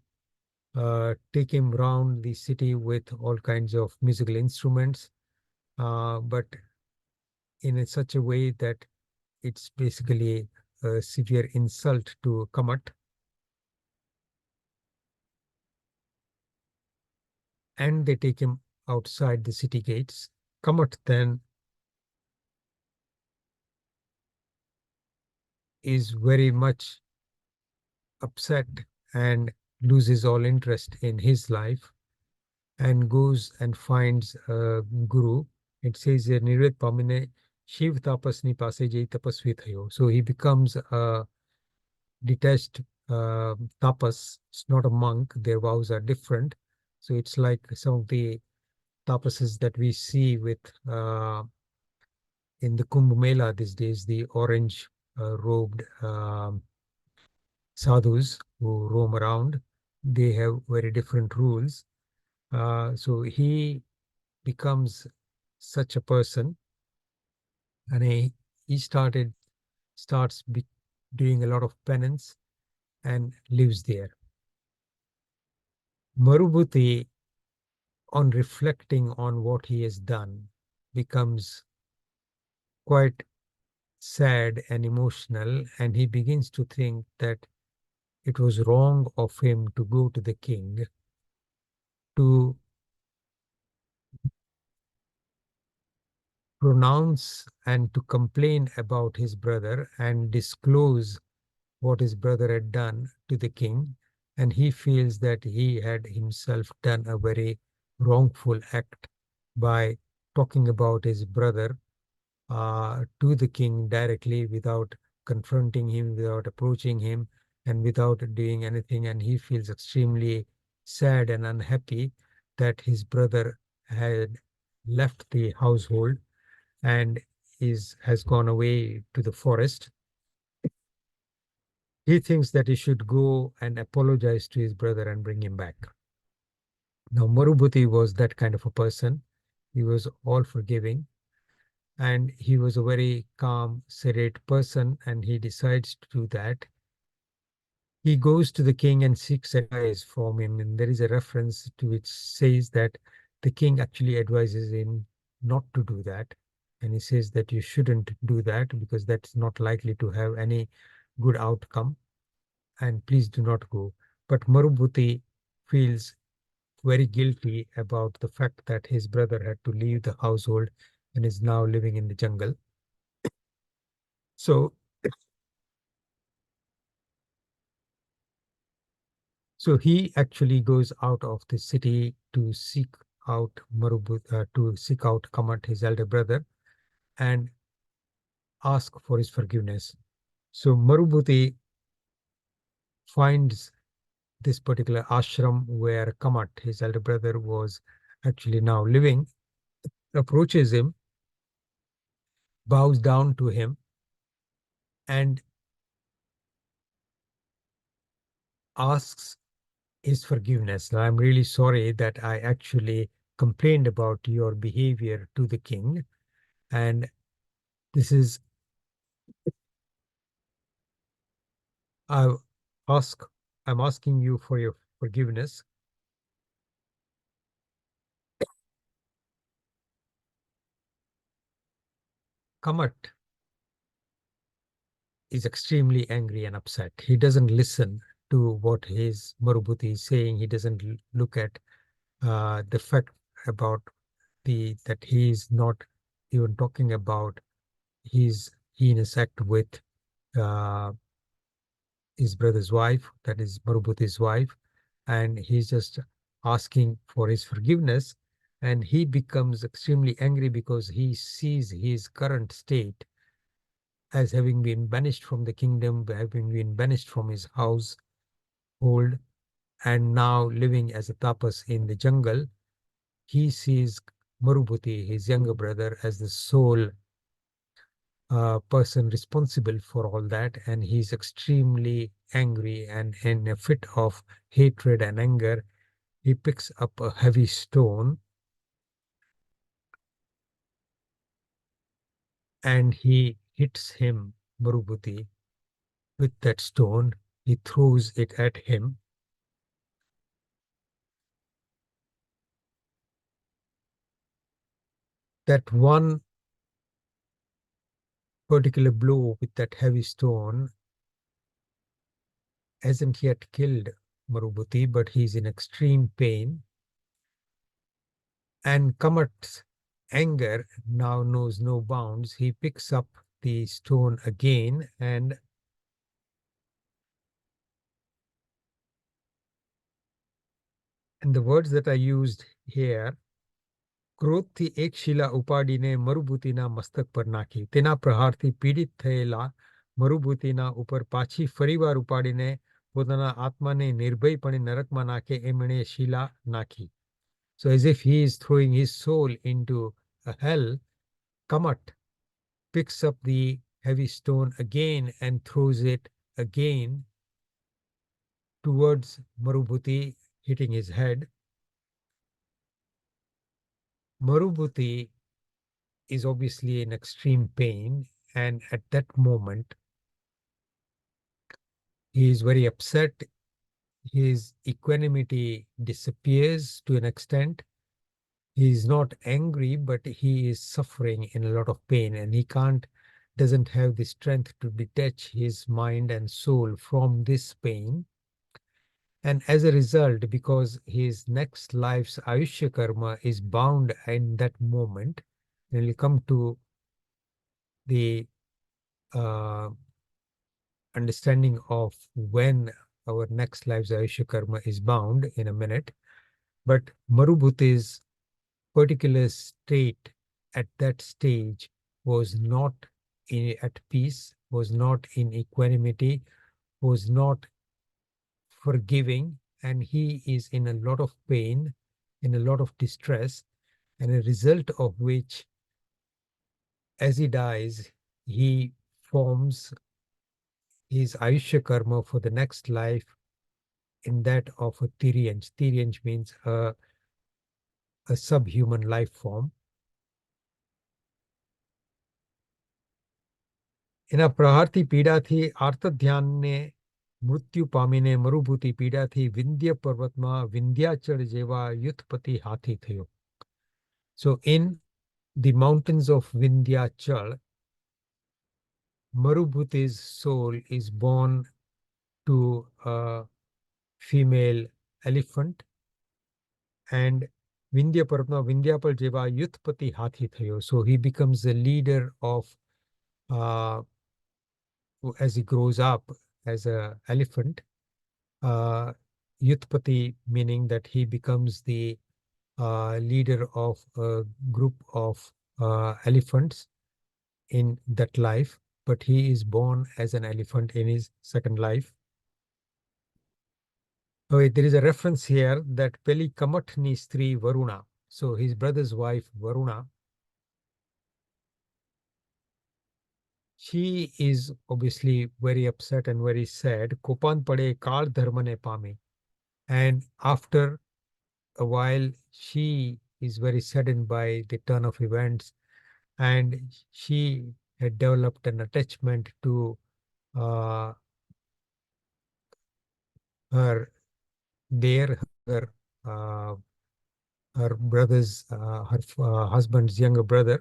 take him round the city with all kinds of musical instruments, but in such a way that it's basically a severe insult to Kumuth. And they take him outside the city gates. Kumuth then is very much upset and loses all interest in his life and goes and finds a guru. It says here, Nirvet Pamine Shiv Tapasni Pase Jai Tapasvi Thayo. So he becomes a detached tapas. It's not a monk. Their vows are different. So it's like some of the tapases that we see with in the Kumbh Mela these days, the orange robed sadhus who roam around. They have very different rules. So he becomes such a person, and he starts doing a lot of penance and lives there. Marubhuti, on reflecting on what he has done, becomes quite sad and emotional, and he begins to think that it was wrong of him to go to the king to pronounce and to complain about his brother and disclose what his brother had done to the king. And he feels that he had himself done a very wrongful act by talking about his brother to the king directly, without confronting him, without approaching him, and without doing anything. And he feels extremely sad and unhappy that his brother had left the household, and has gone away to the forest. He thinks that he should go and apologize to his brother and bring him back. Now, Marubhuti was that kind of a person. He was all forgiving, and he was a very calm, sedate person, and he decides to do that. He goes to the king and seeks advice from him, and there is a reference to which says that the king actually advises him not to do that, and he says that you shouldn't do that because that's not likely to have any good outcome, and please do not go. But Marubhuti feels very guilty about the fact that his brother had to leave the household and is now living in the jungle. So he actually goes out of the city to seek out to seek out Kumuth, his elder brother, and ask for his forgiveness. So Marubhuti finds this particular ashram where Kumuth, his elder brother, was actually now living, approaches him, bows down to him, and asks his forgiveness. I'm really sorry that I actually complained about your behavior to the king, and this is I ask I'm asking you for your forgiveness. Kumuth is extremely angry and upset. He doesn't listen to what his Marubhuti is saying. He doesn't look at the fact about that he is not even talking about his heinous act with uh, his brother's wife, that is Marubhuti's wife, and he's just asking for his forgiveness. And he becomes extremely angry because he sees his current state as having been banished from the kingdom, having been banished from his household, and now living as a tapas in the jungle. He sees Marubhuti, his younger brother, as the sole person responsible for all that, and he's extremely angry, and in a fit of hatred and anger, he picks up a heavy stone and he hits him, Marubhuti, with that stone. He throws it at him. That one particular blow with that heavy stone hasn't yet killed Marubhuti, but he's in extreme pain. And Kumuth's anger now knows no bounds. He picks up the stone again, and the words that are used here, ક્રોધથી એક શિલા ઉપાડીને મરુભૂતિના મસ્તક પર નાખી. તેના પ્રહારથી પીડિત થયેલા મરુભૂતિના ઉપર પાછી ફરીવાર ઉપાડીને પોતાના આત્માને નિર્ભયપણે નરકમાં નાખે એમ એણે શિલા નાખી. So as if he is throwing his soul into a hell, Kumuth picks up the heavy stone again and throws it again towards Marubhuti, hitting his head. Marubhuti is obviously in extreme pain, and at that moment, he is very upset. His equanimity disappears to an extent. He is not angry, but he is suffering in a lot of pain, and he doesn't have the strength to detach his mind and soul from this pain. And as a result, because his next life's Ayushya karma is bound in that moment, and we'll come to the uh, understanding of when our next life's Ayushya karma is bound in a minute. But Marubhuti's particular state at that stage was not at peace, was not in equanimity, was not forgiving, and he is in a lot of pain, in a lot of distress, and a result of which as he dies, he forms his Ayushya karma for the next life in that of a Tiryanj. Tiryanj means a subhuman life form. એના પ્રહારથી પીડાથી આર્તધ્યાનને મૃત્યુ પામીને મરુભૂતિ પીડાથી વિંધ્ય પર્વતમાં વિંધ્યાચળ જેવા યુથપતિ હાથી થયો. So in the mountains of Vindhyachal, Marubhuti's soul is born to a female elephant, and Vindhya Parvatma Vindhyapal Jeva Yuthpati Hathi Thayo. So he becomes the leader of, as he grows up as a elephant, Yuthpati meaning that he becomes the leader of a group of elephants in that life, but he is born as an elephant in his second life. Okay, there is a reference here that Peli Kamathni Stri Varuna. So his brother's wife Varuna, she is obviously very upset and very sad. Kopan pade kal dharmane pame. And after a while, she is very saddened by the turn of events, and she had developed an attachment to uh, her uh, her brother's, her husband's younger brother,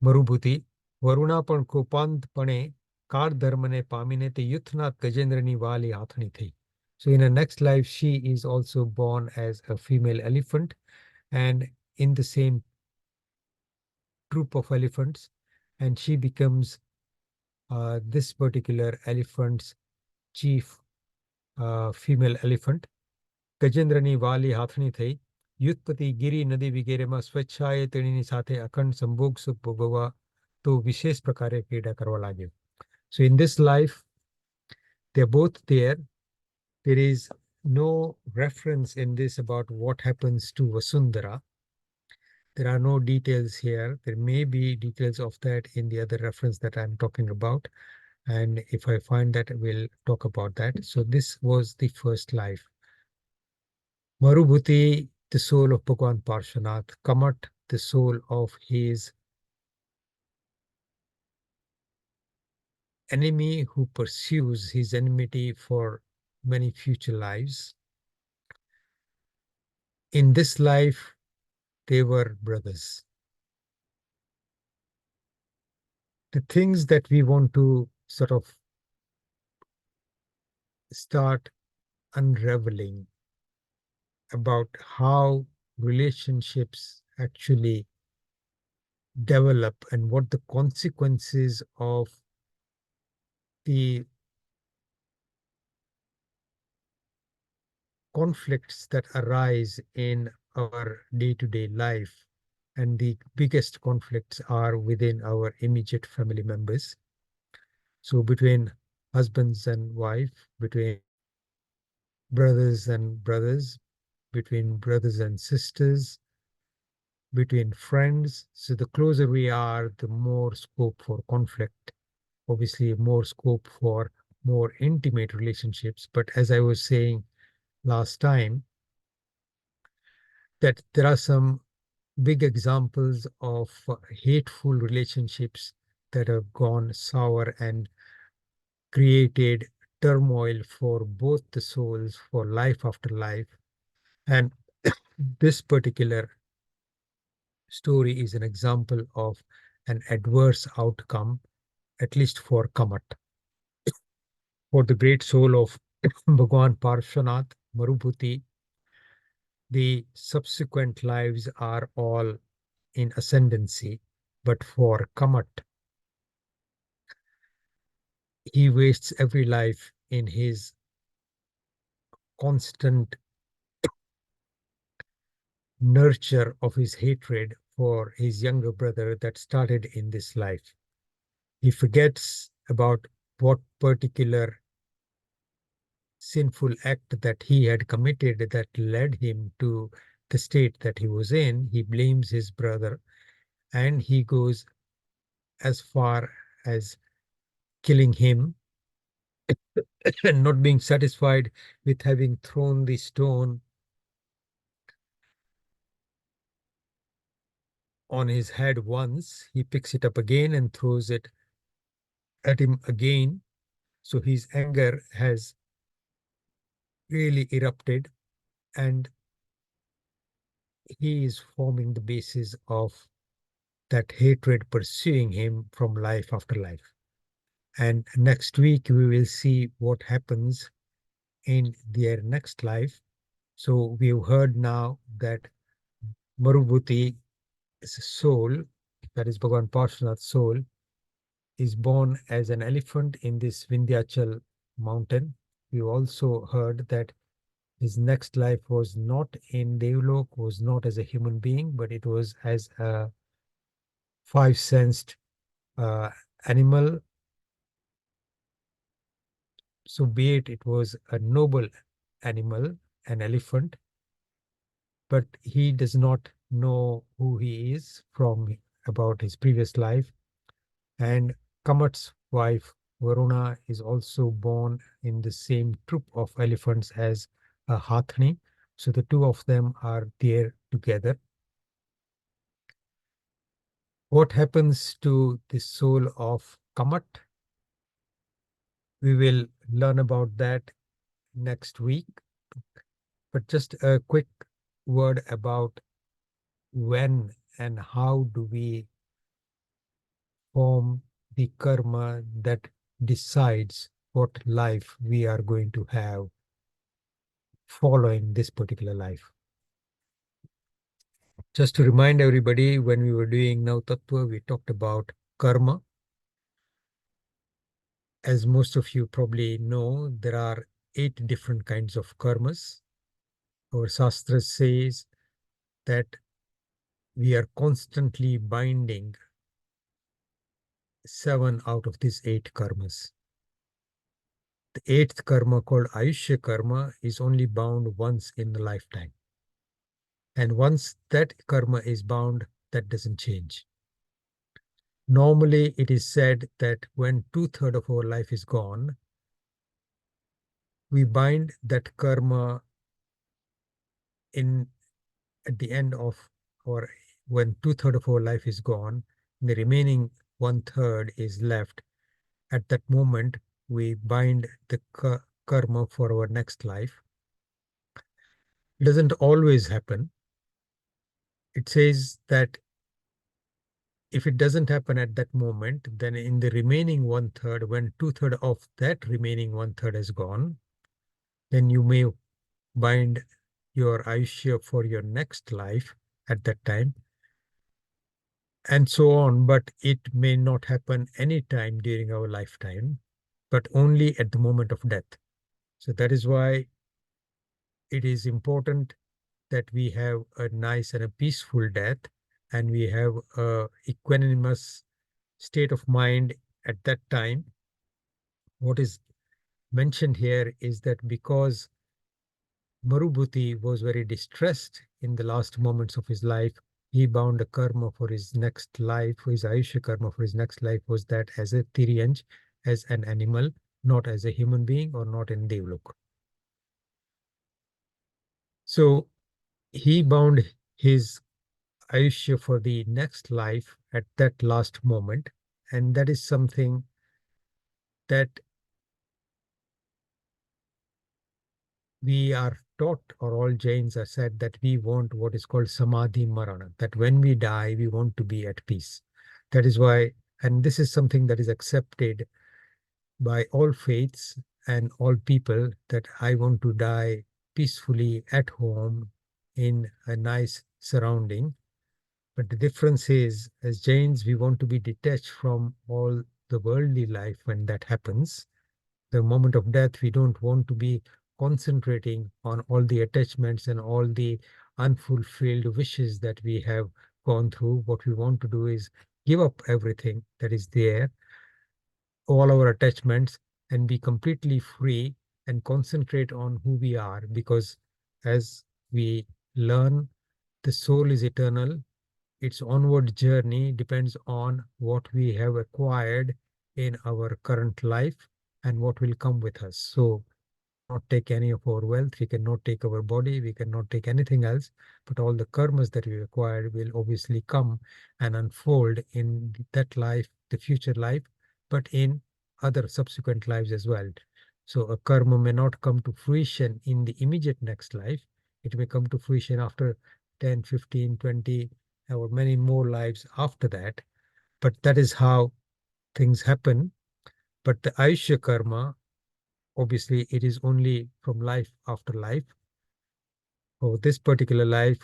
Marubhuti. Varuna પણ કોપાંતપણે કાળ ધર્મને પામીને તે યુથનાથ ગજેન્દ્રની વાલી હાથણી થઈ. So in her next life, she is also born as a female elephant, and in the same troop of elephants, and she becomes this particular elephant's chief female elephant. ગજેન્દ્રની વાલી હાથણી થઈ. યુથપતિ ગિરી નદી વગેરેમાં સ્વેચ્છાએ તેણીની સાથે અખંડ સંભોગ સુખ ભોગવવા તો વિશેષ પ્રકારે પીડા કરવા લાગ્યો. So in this life, they're both there. There is no reference in this about what happens to Vasundhara. There are no details here. There may be details of that in the other reference that I'm talking about. And if I find that, we'll talk about that. So this was the first life. Marubhuti, the soul of Bhagwan Parshvanath. Kumuth, the soul of his enemy who pursues his enmity for many future lives. In this life, they were brothers. The things that we want to sort of start unraveling about how relationships actually develop and what the consequences of the conflicts that arise in our day-to-day life, and the biggest conflicts are within our immediate family members. So between husbands and wife, between brothers and brothers, between brothers and sisters, between friends. So the closer we are, the more scope for conflict, obviously more scope for more intimate relationships. But as I was saying last time, that there are some big examples of hateful relationships that have gone sour and created turmoil for both the souls for life after life. And this particular story is an example of an adverse outcome, at least for Kumuth. For the great soul of Bhagwan Parshvanath, Marubhuti, the subsequent lives are all in ascendancy, but for Kumuth, he wastes every life in his constant nurture of his hatred for his younger brother that started in this life. He forgets about what particular sinful act that he had committed that led him to the state that he was in. He blames his brother, and he goes as far as killing him, and not being satisfied with having thrown the stone on his head once, he picks it up again and throws it at him again. So his anger has really erupted, and he is forming the basis of that hatred pursuing him from life after life. And next week, we will see what happens in their next life. So we've heard now that Marubhuti soul, that is Bhagwan Parshvanath's soul, is born as an elephant in this Vindhyachal mountain. We also heard that his next life was not in Devlok, was not as a human being, but it was as a five-sensed animal. So be it was a noble animal, an elephant, but he does not know who he is from about his previous life. And Kumuth's wife, Varuna, is also born in the same troop of elephants as a Hathni. So the two of them are there together. What happens to the soul of Kumuth? We will learn about that next week. But just a quick word about when and how do we form the karma that decides what life we are going to have following this particular life. Just to remind everybody, when we were doing Now Tattva, we talked about karma. As most of you probably know, there are 8 different kinds of karmas. Our Shastra says that we are constantly binding 7 out of these 8 karmas. The 8th karma, called Ayushya karma, is only bound once in a lifetime. And once that karma is bound, that doesn't change. Normally, it is said that when 2/3 of our life is gone, we bind that karma in at the end of, or when 2/3 of our life is gone, the remaining 1/3 is left. At that moment, we bind the karma for our next life. It doesn't always happen. It says that if it doesn't happen at that moment, then in the remaining 1/3, when 2/3 of that remaining 1/3 is gone, then you may bind your Ayushya for your next life at that time, and so on. But it may not happen any time during our lifetime, but only at the moment of death. So that is why it is important that we have a nice and a peaceful death, and we have a equanimous state of mind at that time. What is mentioned here is that because Marubhuti was very distressed in the last moments of his life, he bound a karma for his next life, for his Ayushya karma for his next life was that as a Tiryanj, as an animal, not as a human being or not in Devlok. So he bound his Ayushya for the next life at that last moment. And that is something that we are taught, or all Jains are said, that we want what is called Samadhi Marana, that when we die, we want to be at peace. That is why, and this is something that is accepted by all faiths and all people, that I want to die peacefully at home in a nice surrounding. But the difference is, as Jains, we want to be detached from all the worldly life when that happens. The moment of death, we don't want to be concentrating on all the attachments and all the unfulfilled wishes that we have gone through. What we want to do is give up everything that is there, all our attachments, and be completely free and concentrate on who we are. Because as we learn, the soul is eternal. its onward journey depends on what we have acquired in our current life and what will come with us. So not take any of our wealth, we cannot take our body, we cannot take anything else, but all the karmas that we acquired will obviously come and unfold in that life, the future life, but in other subsequent lives as well. So a karma may not come to fruition in the immediate next life. It may come to fruition after 10, 15, 20, or many more lives after that. But that is how things happen. But the Ayushya karma, obviously, it is only from life after life. For this particular life,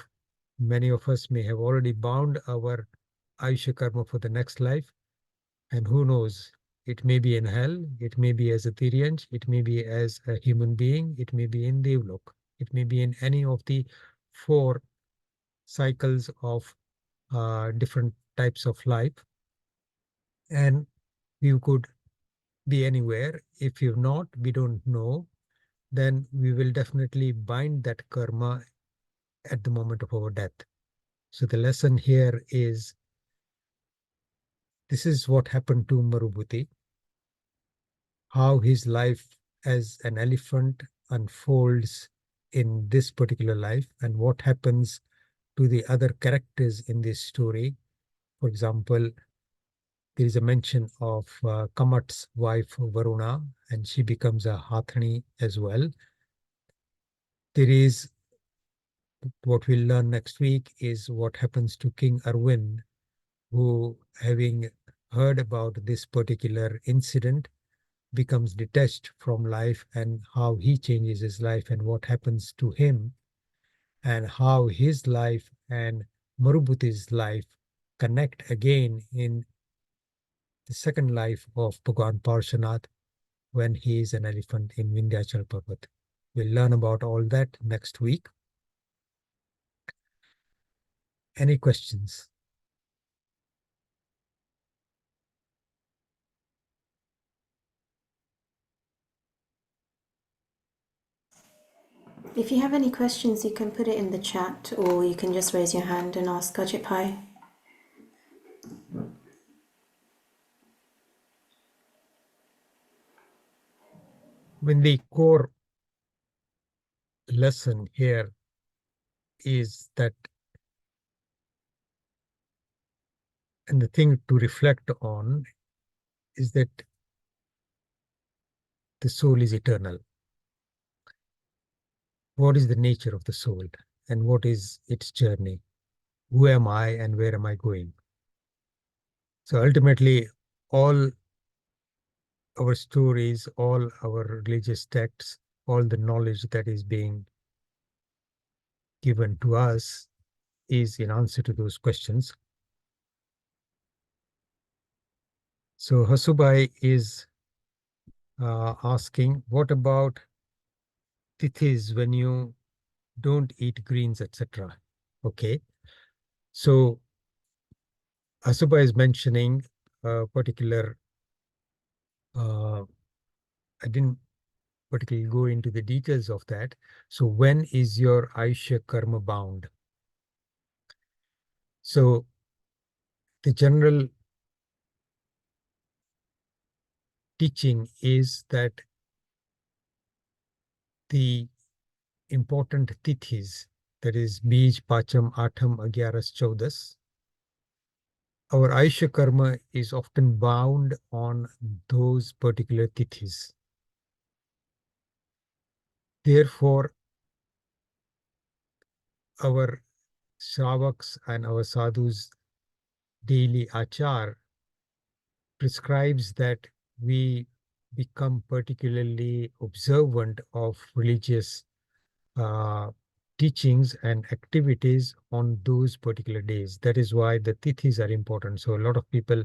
many of us may have already bound our Ayushya karma for the next life. And who knows, it may be in hell, it may be as a Tiryanj, it may be as a human being, it may be in Devlok, it may be in any of the four cycles of different types of life. And you could be anywhere. If you're not, we don't know, then we will definitely bind that karma at the moment of our death. So the lesson here is, this is what happened to Marubhuti, how his life as an elephant unfolds in this particular life, and what happens to the other characters in this story. For example, there is a mention of Kumuth's wife Varuna, and she becomes a Hathani as well. There is, what we'll learn next week is what happens to King Arvind, who, having heard about this particular incident, becomes detached from life, and how he changes his life and what happens to him, and how his life and Marubhuti's life connect again in the second life of Bhagwan Parshvanath when he is an elephant in Vindhyachal Parvat. We'll learn about all that next week. Any questions? If you have any questions, you can put it in the chat, or you can just raise your hand and ask Ajitbhai. When the core lesson here is that, and the thing to reflect on is that the soul is eternal. What is the nature of the soul and what is its journey? Who am I and where am I going? So ultimately, all our stories, all our religious texts, all the knowledge that is being given to us is in answer to those questions. So Hasubai is asking, what about tithis when you don't eat greens, etc.? Okay. So Hasubai is mentioning a particular, I didn't particularly go into the details of that. So when is your Ayushya karma bound? So the general teaching is that the important tithis, that is Bij, Pacham, Atham, Agyaras, Chaudas, our Ayushya karma is often bound on those particular tithis. Therefore, our Shravaks and our sadhus' daily achar prescribes that we become particularly observant of religious teachings and activities on those particular days. That is why the tithis are important. So a lot of people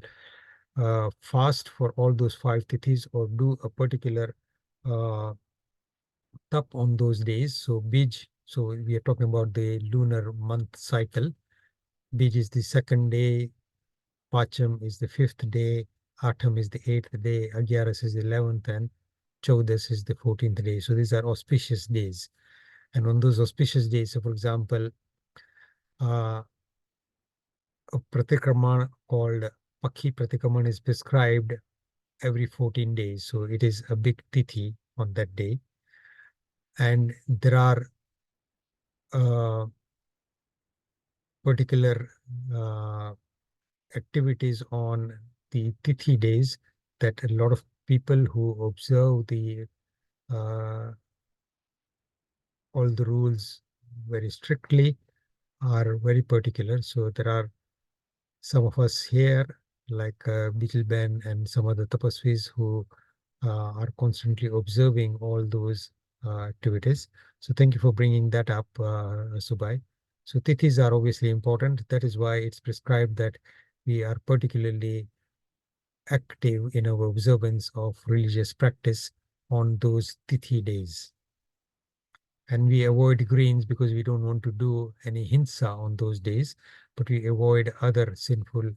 fast for all those 5 tithis or do a particular tap on those days. So Bij, so we are talking about the lunar month cycle. Bij is the 2nd day, Pacham is the 5th day, Atham is the 8th day, Agyaras is the 11th, and Chaudas is the 14th day. So these are auspicious days. And on those auspicious days, so for example, a pratikraman called Pakhi Pratikraman is prescribed every 14 days. So it is a big tithi on that day. And there are particular activities on the tithi days that a lot of people who observe the all the rules very strictly are very particular. So there are some of us here, like Beetleben and some other tapasvis who are constantly observing all those activities. So thank you for bringing that up, Subai. So tithis are obviously important. That is why it's prescribed that we are particularly active in our observance of religious practice on those tithi days. And we avoid greens because we don't want to do any hinsa on those days, but we avoid other sinful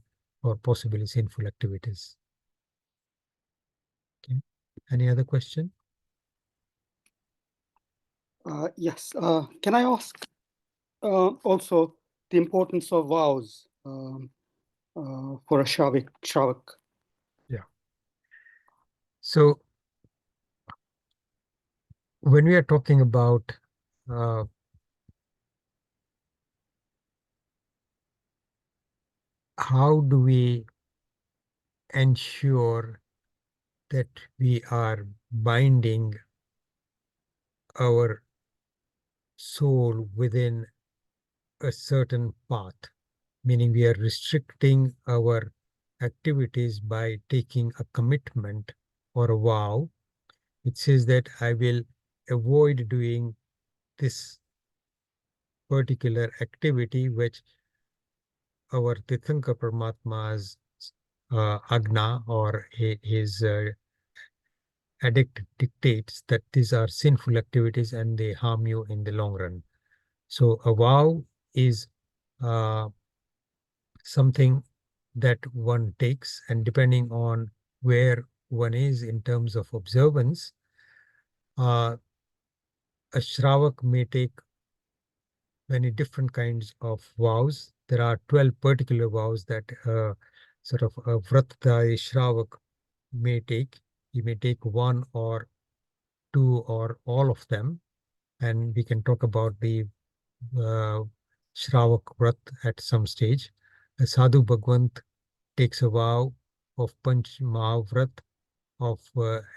or possibly sinful activities. Okay. Any other question? Yes. Can I ask also the importance of vows for a Shravak? Yeah. So when we are talking about how do we ensure that we are binding our soul within a certain path, meaning we are restricting our activities by taking a commitment or a vow. It says that I will avoid doing this particular activity which our Tirthankar Paramatma's Agna or his edict dictates that these are sinful activities and they harm you in the long run. So a vow is something that one takes, and depending on where one is in terms of observance, a Shravak may take many different kinds of vows. There are 12 particular vows that sort of a Vratdhari Shravak may take. He may take one or two or all of them, and we can talk about the uh, Shravak Vrat at some stage. A Sadhu Bhagwant takes a vow of Panch Mahavrat, of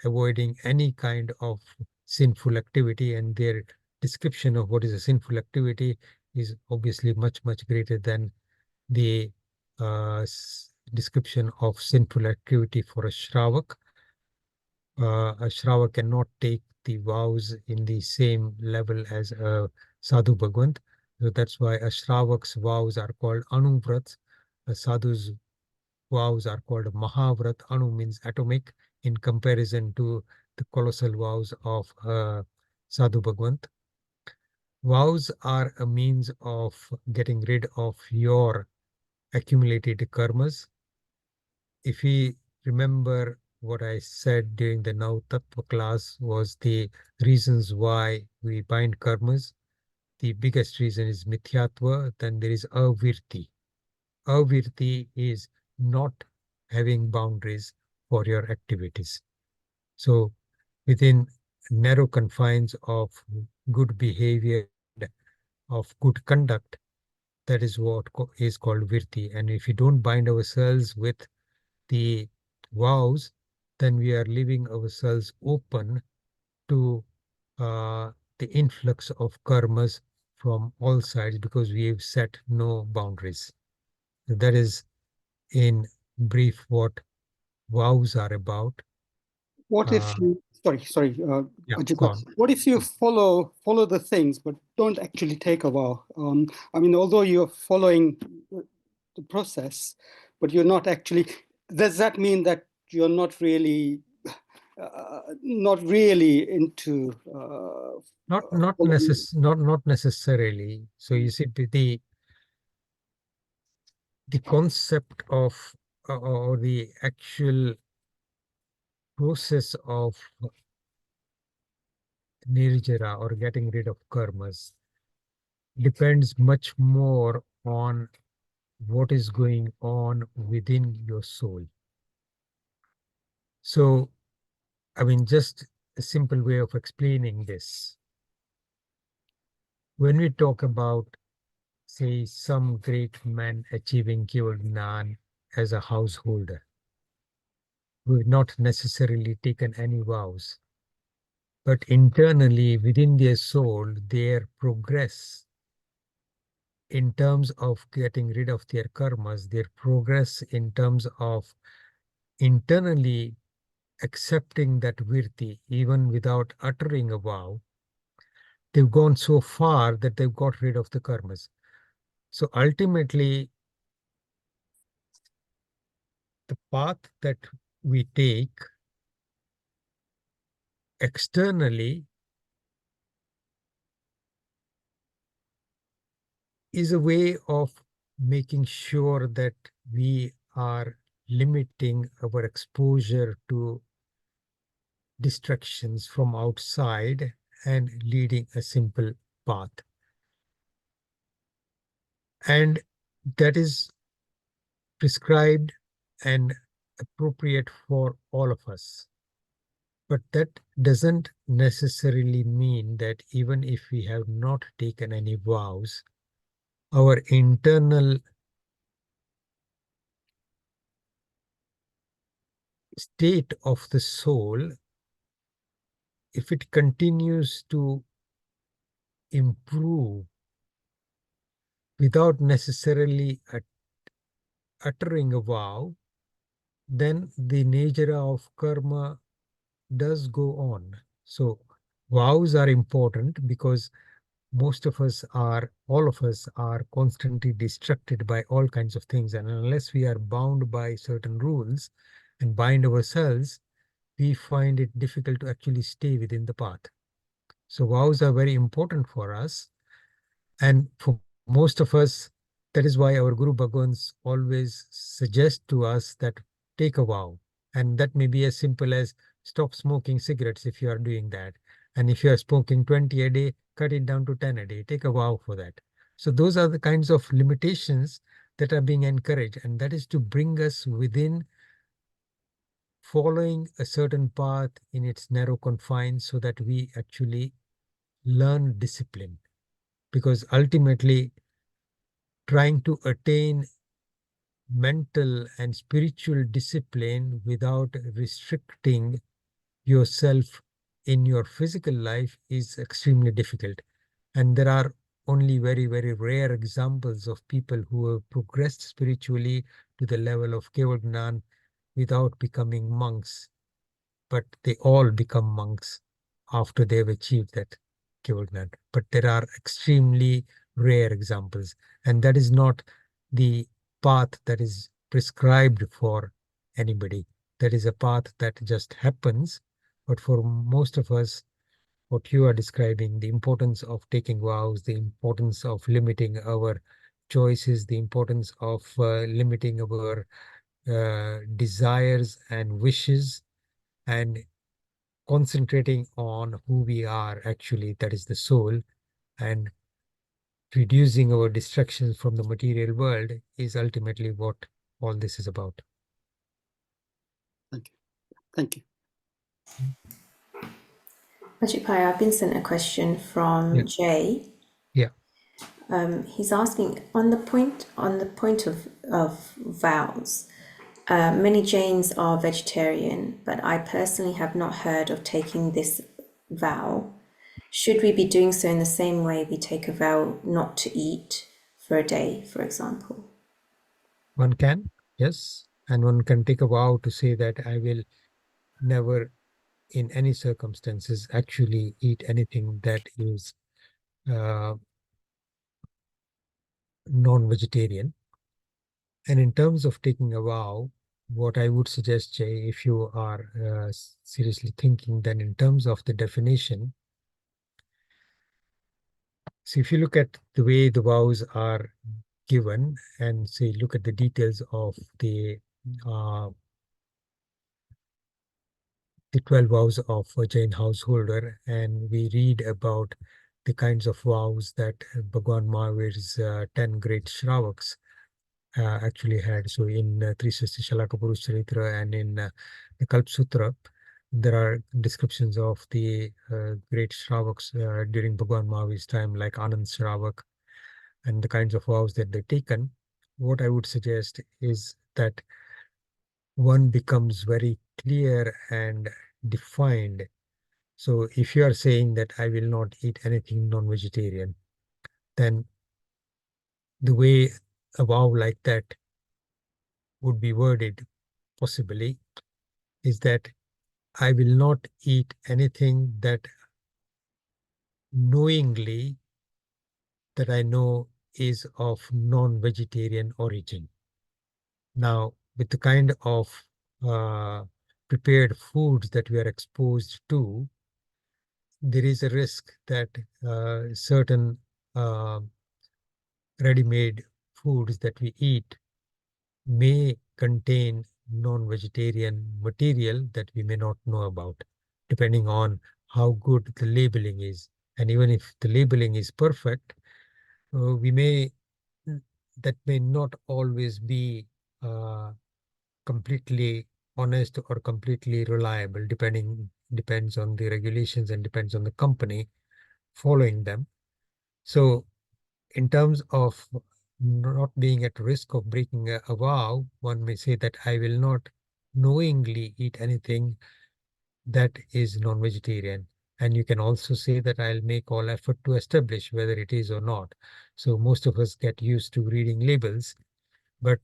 avoiding any kind of sinful activity, and their description of what is a sinful activity is obviously much, much greater than the description of sinful activity for a Shravak. A Shravak cannot take the vows in the same level as a Sadhu Bhagwant. So that's why a Shravak's vows are called Anuvrats. A Sadhu's vows are called Mahavrat. Anu means atomic in comparison to the colossal vows of Sadhu Bhagwant. Vows are a means of getting rid of your accumulated karmas. If we remember what I said during the Now Tattva class was the reasons why we bind karmas. The biggest reason is mithyatva, then there is avirti. Avirti is not having boundaries for your activities. So within narrow confines of good behavior and of good conduct, that is what is called virti. And if we don't bind ourselves with the vows, then we are leaving ourselves open to the influx of karmas from all sides because we have set no boundaries. That is, in brief, what vows are about. What if you, sorry, Yeah, go Ajitbhai, on. what if you follow the things but don't actually take a vow? I mean, although you're following the process, but you're not actually, does that mean that you're not really into following? Not necessarily. So you see, the concept of or the actual process of nirjara or getting rid of karmas depends much more on what is going on within your soul. So, I mean, just a simple way of explaining this. When we talk about, say, some great man achieving Jnana as a householder, who have not necessarily taken any vows, but internally within their soul, their progress in terms of getting rid of their karmas, their progress in terms of internally accepting that virti, even without uttering a vow, they've gone so far that they've got rid of the karmas. So ultimately, the path that we take externally is a way of making sure that we are limiting our exposure to distractions from outside and leading a simple path. And that is prescribed and appropriate for all of us. But that doesn't necessarily mean that even if we have not taken any vows, our internal state of the soul, if it continues to improve without necessarily uttering a vow, then the nature of karma does go on. So vows are important because most of us are, all of us are constantly distracted by all kinds of things. And unless we are bound by certain rules and bind ourselves, we find it difficult to actually stay within the path. So vows are very important for us. And for most of us, that is why our Guru Bhagwans always suggest to us that take a vow. And that may be as simple as stop smoking cigarettes if you are doing that. And if you are smoking 20 a day, cut it down to 10 a day. Take a vow for that. So those are the kinds of limitations that are being encouraged. And that is to bring us within following a certain path in its narrow confines so that we actually learn discipline. Because ultimately, trying to attain mental and spiritual discipline without restricting yourself in your physical life is extremely difficult. And there are only very, very rare examples of people who have progressed spiritually to the level of Keval Gnan without becoming monks. But they all become monks after they've achieved that Keval Gnan. But there are extremely rare examples. And that is not the path that is prescribed for anybody. That is a path that just happens. But for most of us, what you are describing, the importance of taking vows, the importance of limiting our choices, the importance of limiting our desires and wishes, and concentrating on who we are actually, that is the soul, and reducing our distractions from the material world is ultimately what all this is about. Thank you. Thank you. Ajitbhai, I've been sent a question from Yeah. Jay. Yeah. He's asking on the point of vows. Many Jains are vegetarian, but I personally have not heard of taking this vow. Should we be doing so in the same way we take a vow not to eat for a day, for example? One can, yes. And one can take a vow to say that I will never, in any circumstances, actually eat anything that is non-vegetarian. And in terms of taking a vow, what I would suggest, Jay, if you are seriously thinking, then in terms of the definition, so if you look at the way the vows are given and say, look at the details of uh, the 12 vows of a Jain householder, and we read about the kinds of vows that Bhagwan Mahavir's 10 great Shravaks actually had. So in Trisasti Shalaka Purush Charitra and in the Kalp Sutra, there are descriptions of the great Shravaks during Bhagwan Mahavir's time, like Anand Shravak, and the kinds of vows that they've taken. What I would suggest is that one becomes very clear and defined. So if you are saying that I will not eat anything non-vegetarian, then the way a vow like that would be worded possibly is that I will not eat anything that knowingly that I know is of non-vegetarian origin. Now, with the kind of prepared foods that we are exposed to, there is a risk that certain ready-made foods that we eat may contain non-vegetarian material that we may not know about, depending on how good the labeling is. And even if the labeling is perfect, that may not always be completely honest or completely reliable, depends on the regulations and depends on the company following them. So in terms of not being at risk of breaking a vow, one may say that I will not knowingly eat anything that is non-vegetarian. And you can also say that I'll make all effort to establish whether it is or not. So most of us get used to reading labels, but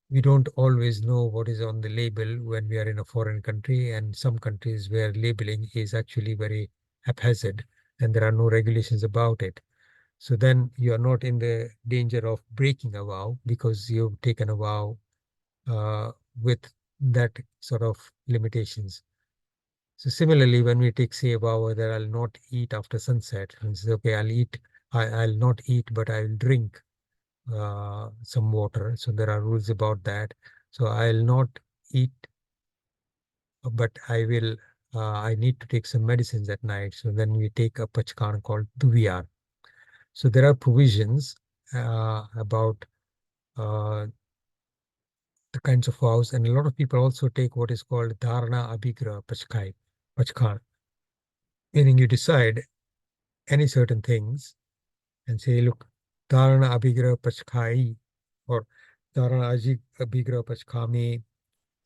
we don't always know what is on the label when we are in a foreign country, and some countries where labeling is actually very haphazard and there are no regulations about it. So then you are not in the danger of breaking a vow because you've taken a vow with that sort of limitations. So similarly, when we take, say, a vow that I'll not eat after sunset, and say, okay, I'll not eat, but I'll drink some water. So there are rules about that. So I'll not eat, but I need to take some medicines at night. So then we take a pachkan called Tuviyar. So there are provisions about the kinds of vows, and a lot of people also take what is called Dharana Abhigraha Pachkan, meaning you decide any certain things and say, look, Dharana Abhigraha Pachkai or Dharana Abhigraha Pachkami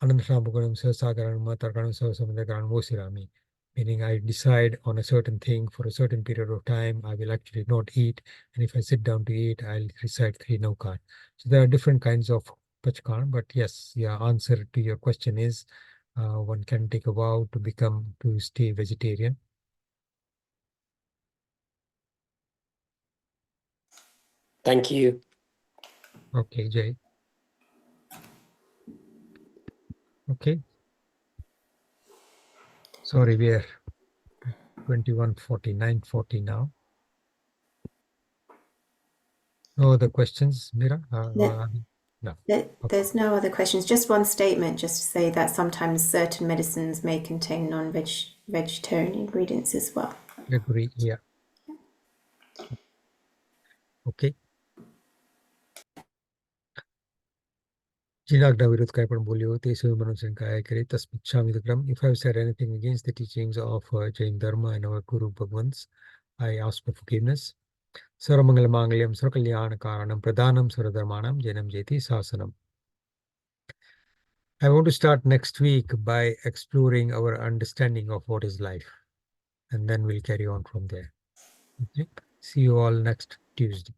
Anandasambhuguram Sasagaranma Tarkanam Sasamadagan Vosirami. Meaning I decide on a certain thing for a certain period of time, I will actually not eat. And if I sit down to eat, I'll recite 3 naukar. So there are different kinds of pachkan, but yes, yeah, answer to your question is one can take a vow to stay vegetarian. Thank you. Okay, Jay. Okay. Sorry, we are 21:40, 9:40 now. No other questions, Mira? No. No. There's no other questions. Just one statement, just to say that sometimes certain medicines may contain non-vegetarian ingredients as well. Agree, yeah. Okay. If I've said anything against the teachings of Jain Dharma and our Guru Bhagwans, I ask for forgiveness. Sarvamangal Mangalyam Sarkalyana Karanam Pradhanam Saradharmanam Jainam Jeti Sasanam. I want to start next week by exploring our understanding of what is life, and then we'll carry on from there. Okay. See you all next Tuesday.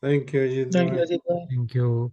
Thank you, Ajitbhai. Thank you.